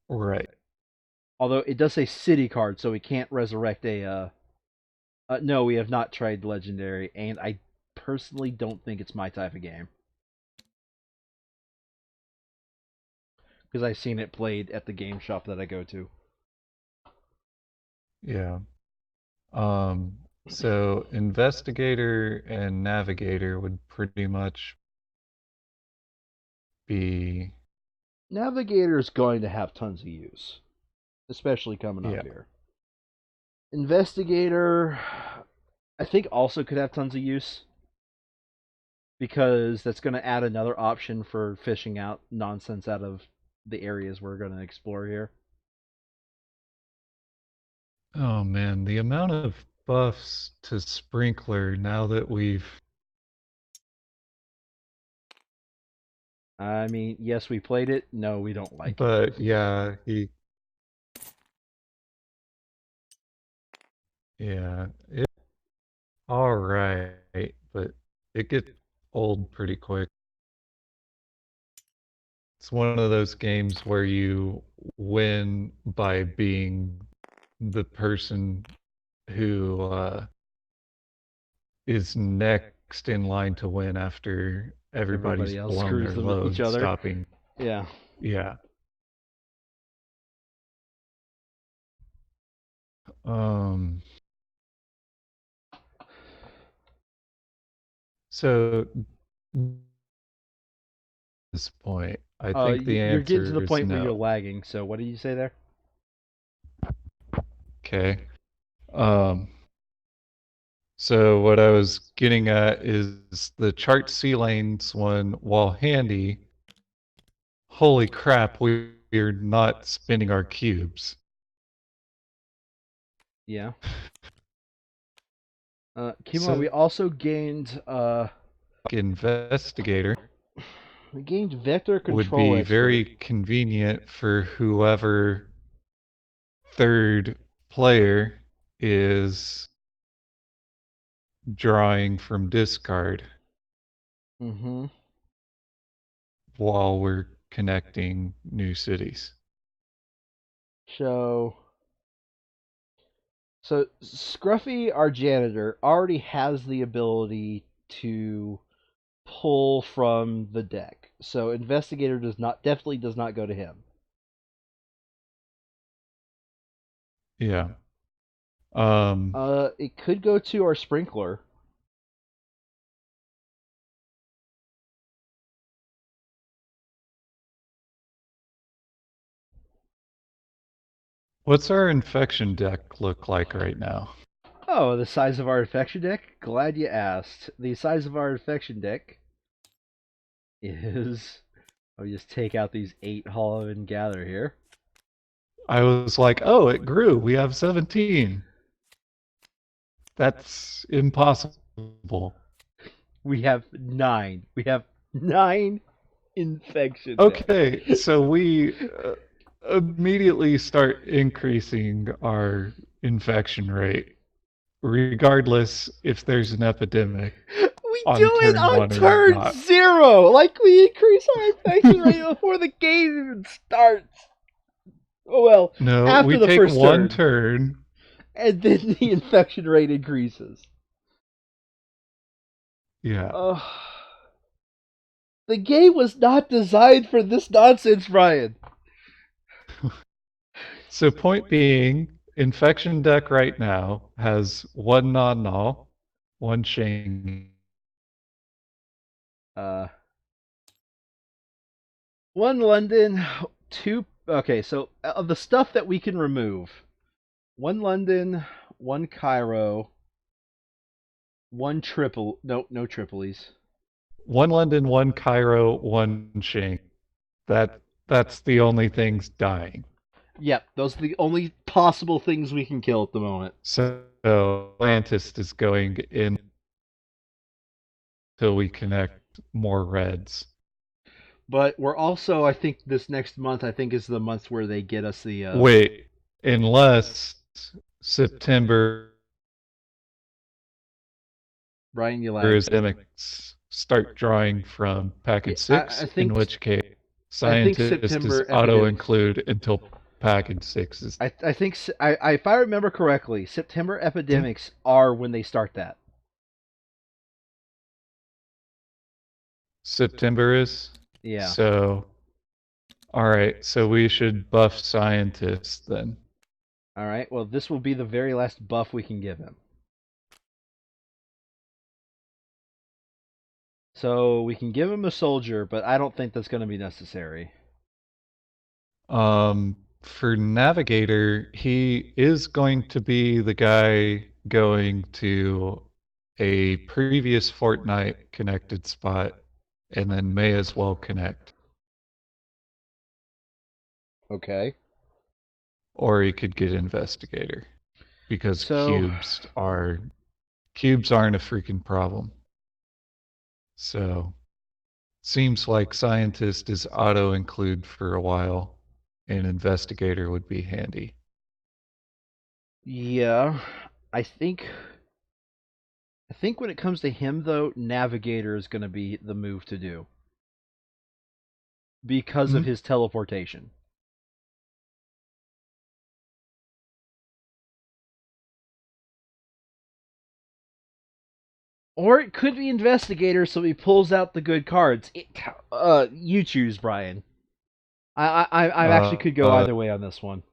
right. Although it does say city card, so we can't resurrect a. No, we have not tried legendary, and I personally don't think it's my type of game because I've seen it played at the game shop that I go to. Yeah. Um, so investigator and navigator would pretty much be, Navigator is going to have tons of use, especially coming up yeah. here. Investigator, I think also could have tons of use because that's going to add another option for fishing out nonsense out of the areas we're going to explore here. Oh man, the amount of buffs to sprinkler now that we've, I mean, yes, we played it. No, we don't like it. but yeah, yeah, all right, but it gets old pretty quick. It's one of those games where you win by being the person who is next in line to win after everybody's Everybody else blown screws their them each load, other. stopping. Yeah. Yeah. Um, so this point, I think the You're getting to the answer is point where you're no. lagging. So what did you say there? Okay. Um, so what I was getting at is the chart C lanes one, while handy, holy crap, we're not spinning our cubes. Yeah. Keep in mind, we So also gained investigator we gained vector would control be expert. very convenient for whoever third player is drawing from discard Mm-hmm. while we're connecting new cities. So Scruffy, our janitor, already has the ability to pull from the deck. So investigator definitely does not go to him. Yeah. Um, It could go to our sprinkler. what's our infection deck look like right now? Oh, the size of our infection deck? Glad you asked. The size of our infection deck is. I'll just take out these 8 Hollow and Gather here. I was like, oh, it grew. We have 17. That's impossible. We have 9. We have 9 infection decks. Okay, so we immediately start increasing our infection rate, regardless if there's an epidemic We on do it turn on one or turn not. 0! Like, we increase our infection rate before the game even starts. Oh well, No, after we the take first one turn. turn. And then the infection rate increases. Yeah. Uh, the game was not designed for this nonsense, Brian. So point being, infection deck right now has one non-null, one Shang. Uh, 1 London, 2. Okay, so of the stuff that we can remove, 1 London, 1 Cairo, 1 Triple. Nope, no Tripolis. One London, one Cairo, one Shang. That's the only things dying. Yep, those are the only possible things we can kill at the moment. So Atlantis is going in till we connect more reds. But we're also, I think, this next month, I think, is the month where they get us the. Wait, unless September Brian, you lagged. is epidemics start drawing from package I 6, in think which case I think scientist is September auto epidemics. include until package 6 is. I think if I remember correctly, September epidemics are when they start that. September is. Yeah. So, all right. So we should buff scientists then. All right. Well, this will be the very last buff we can give him. So we can give him a soldier, but I don't think that's going to be necessary. For navigator, he is going to be the guy going to a previous Fortnite connected spot and then may as well connect. Okay. Or he could get investigator because So, cubes aren't a freaking problem. So seems like scientist is auto include for a while and investigator would be handy. yeah, I think I think when it comes to him though, navigator is going to be the move to do because of Hmm? his teleportation. Or it could be investigator, so he pulls out the good cards. You choose, Brian. I actually Uh, could go uh, either way on this one.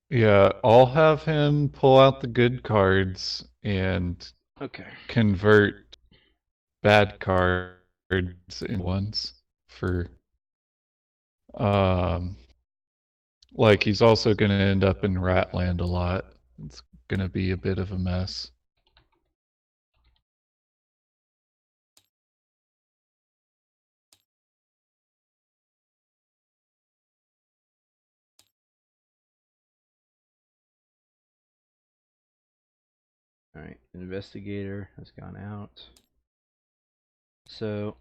yeah, I'll have him pull out the good cards and Okay. convert bad cards in ones for um like he's also going to end up in Ratland a lot. It's going to be a bit of a mess. All right. Investigator has gone out. So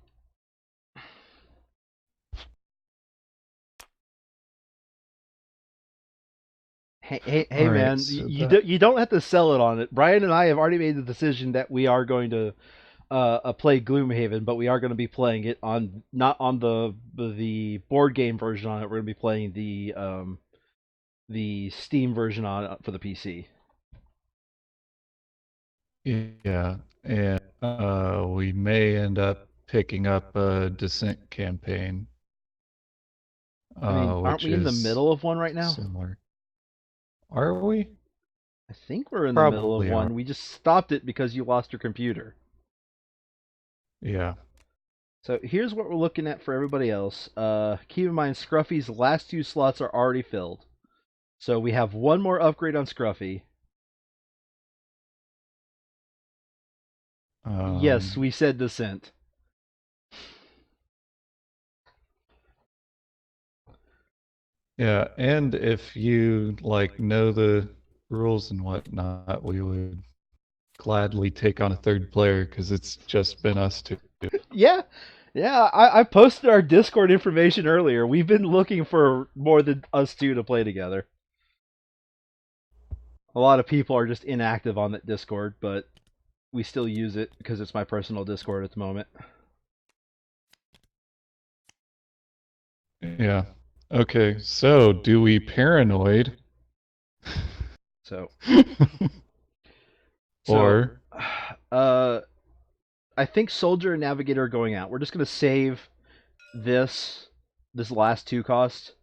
hey, All right, man, so that you don't have to sell it on it. Brian and I have already made the decision that we are going to play Gloomhaven, but we are going to be playing it on not on the board game version on it. We're going to be playing the Steam version on it for the PC. yeah, and we may end up picking up a Descent campaign, I mean, aren't which we in the is middle of one right now? similar. Are we? I think we're in the middle of Probably are. one. We just stopped it because you lost your computer. Yeah. So here's what we're looking at for everybody else. Keep in mind, Scruffy's last two slots are already filled. So we have one more upgrade on Scruffy. Yes, Um, we said Descent. yeah, and if you like know the rules and whatnot, we would gladly take on a third player because it's just been us two. Yeah, yeah. I posted our Discord information earlier. We've been looking for more than us two to play together. A lot of people are just inactive on that Discord, but we still use it because it's my personal Discord at the moment. Yeah. Okay, so do we paranoid? So, so, Or uh, I think Soldier and Navigator are going out. We're just gonna save this this last two cost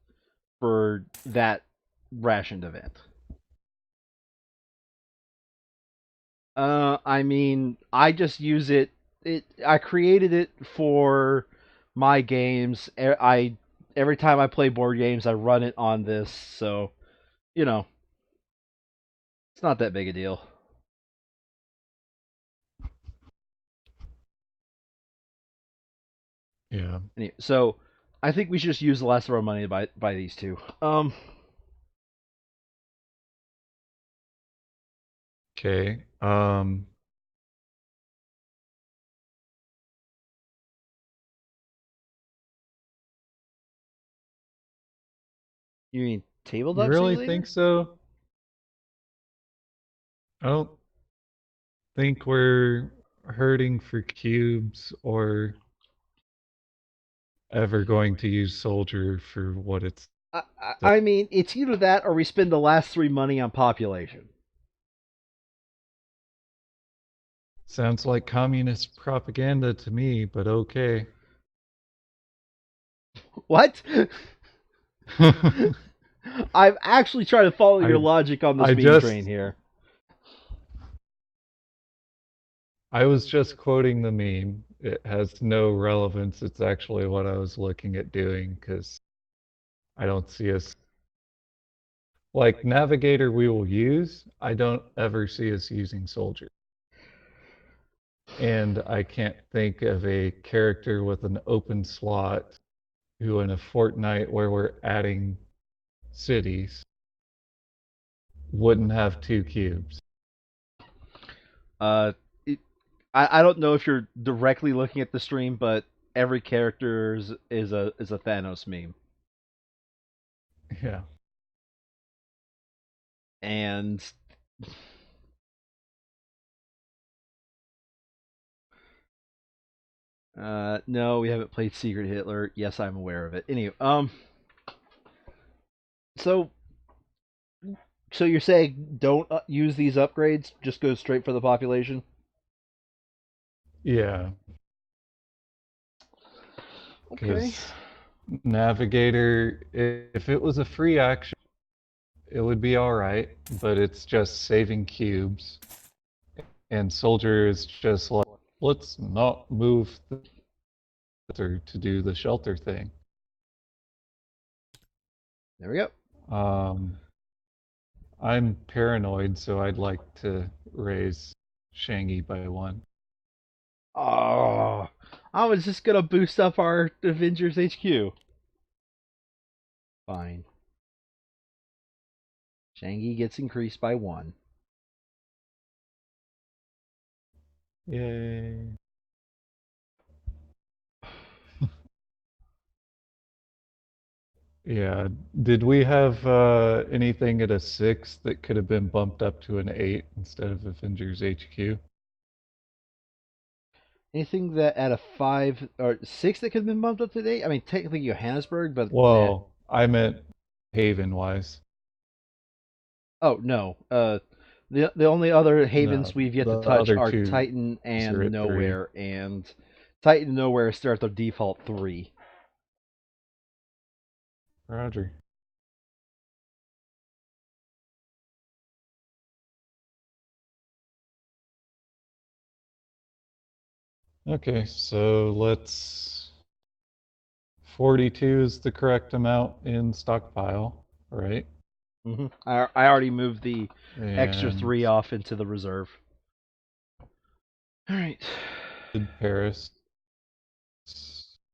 for that rationed event. I mean, I just use it. I created it for my games. I every time I play board games, I run it on this. So you know, it's not that big a deal. yeah. Anyway, so I think we should just use the last of our money to buy these two. Okay. You mean You tabletop really think simulator? so? I don't think we're hurting for cubes or ever going to use soldier for what it's I mean, it's either that or we spend the last three money on population. Sounds like communist propaganda to me, but okay. What? I'm actually trying to follow your I logic on this I meme train just here. I was just quoting the meme. It has no relevance. It's actually what I was looking at doing because I don't see us like navigator we will use. I don't ever see us using soldier. And I can't think of a character with an open slot who in a Fortnight where we're adding cities wouldn't have 2 cubes. Uh, it, I don't know if you're directly looking at the stream, but every character is a Thanos meme, Yeah. and no, we haven't played Secret Hitler. Yes, I'm aware of it. Anyway, so so you're saying don't use these upgrades? Just go straight for the population? Yeah. Okay. Because navigator, if it was a free action, it would be all right, but it's just saving cubes. And soldier is just like, let's not move the shelter to do the shelter thing. There we go. Um, I'm paranoid, so I'd like to raise Shangi by 1. Oh, I was just gonna boost up our Avengers HQ. Fine. Shangi gets increased by 1. Yay. Yeah. Did we have anything at a 6 that could have been bumped up to an 8 instead of Avengers HQ? Anything that at a 5 or 6 that could have been bumped up to 8? I mean, technically Johannesburg, but nah. Well, I meant Haven wise. Oh no. The only other havens No, we've yet the to touch other are two Titan are and at 3. Nowhere, and Titan and Nowhere start their default 3. Roger. Okay, so let's 42 is the correct amount in stockpile, right? I already moved the extra And 3 off into the reserve. All right. Paris.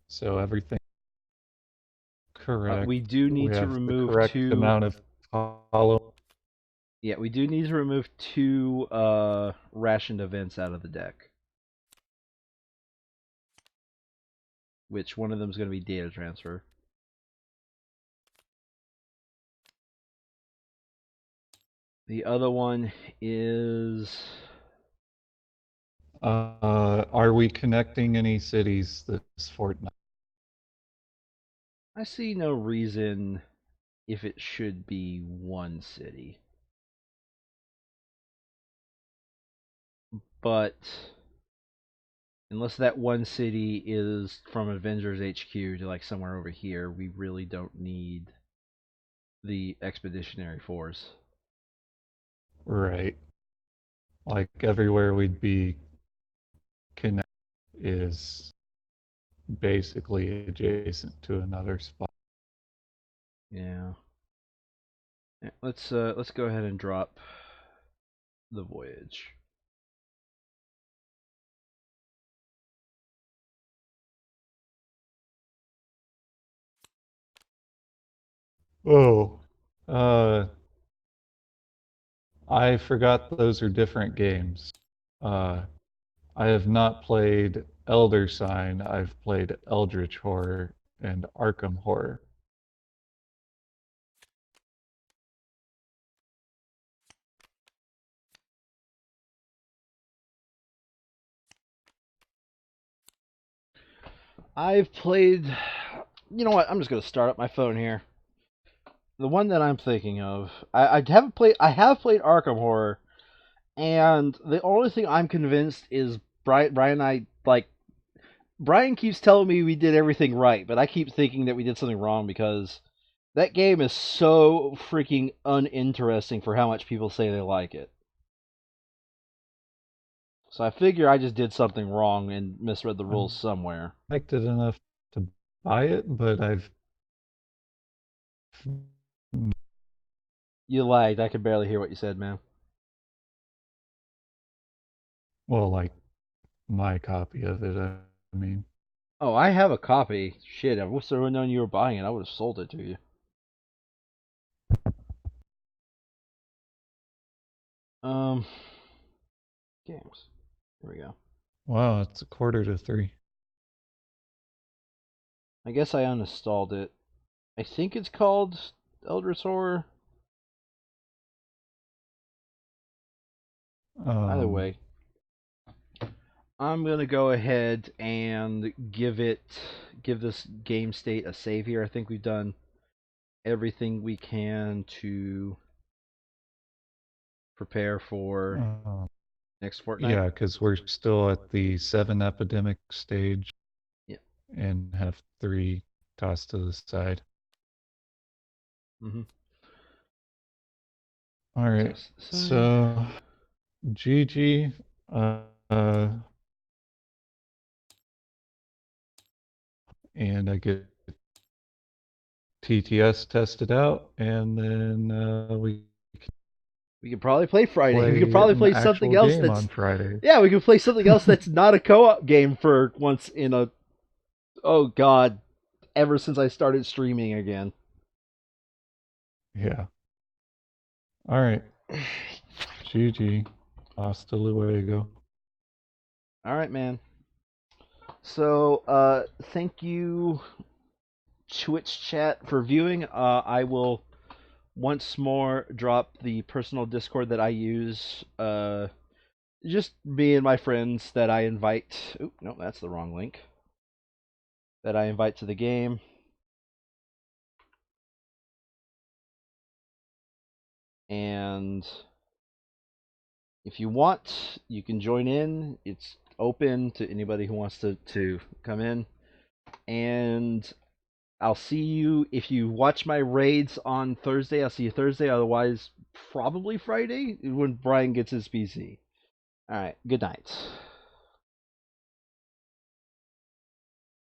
So everything correct. We do We need to have the remove correct 2. amount of hollow. Yeah, we do need to remove 2 rationed events out of the deck. Which one of them is going to be data transfer? The other one is Are we connecting any cities this fortnight? I see no reason if it should be one city. But unless that one city is from Avengers HQ to like somewhere over here, we really don't need the expeditionary force. Right. Like everywhere we'd be connected is basically adjacent to another spot. Yeah. Let's go ahead and drop the voyage. Oh. Uh, I forgot those are different games. Uh, I have not played Elder Sign. I've played Eldritch Horror and Arkham Horror. I've played. You know what? I'm just gonna start up my phone here. The one that I'm thinking of, I haven't played. I have played Arkham Horror, And the only thing I'm convinced is Brian and I like Brian keeps telling me we did everything right, but I keep thinking that we did something wrong because that game is so freaking uninteresting for how much people say they like it. So I figure I just did something wrong and misread the I rules somewhere. liked it enough to buy it, but I've You lagged. I could barely hear what you said, man. well, like my copy of it. I mean, Oh, I have a copy. Shit, I wish I would have known you were buying it. I would have sold it to you. Um, games. Here we go. wow, it's a quarter to three. I guess I uninstalled it. I think it's called Eldritch Horror. Either Um, way, I'm gonna go ahead and give this game state a save here. I think we've done everything we can to prepare for uh, next fortnight. yeah, because we're still at the seven epidemic stage Yeah. and have three tossed to the side. Mm-hmm. All right, Toss to the side. so GG. Uh, uh, and I get TTS tested out, and then we We could probably play Friday. We could play probably an play something actual else game that's on Friday. yeah. We could play something else that's not a co-op game for once in a oh god ever since I started streaming again. Yeah. All right. GG. Hasta luego. All right, man. So, thank you, Twitch chat, for viewing. I will once more drop the personal Discord that I use. Just me and my friends that I invite. Oop, no, that's the wrong link. That I invite to the game. And if you want, you can join in. It's open to anybody who wants to come in. And I'll see you if you watch my raids on Thursday. I'll see you Thursday. Otherwise, probably Friday when Brian gets his PC. All right. Good night.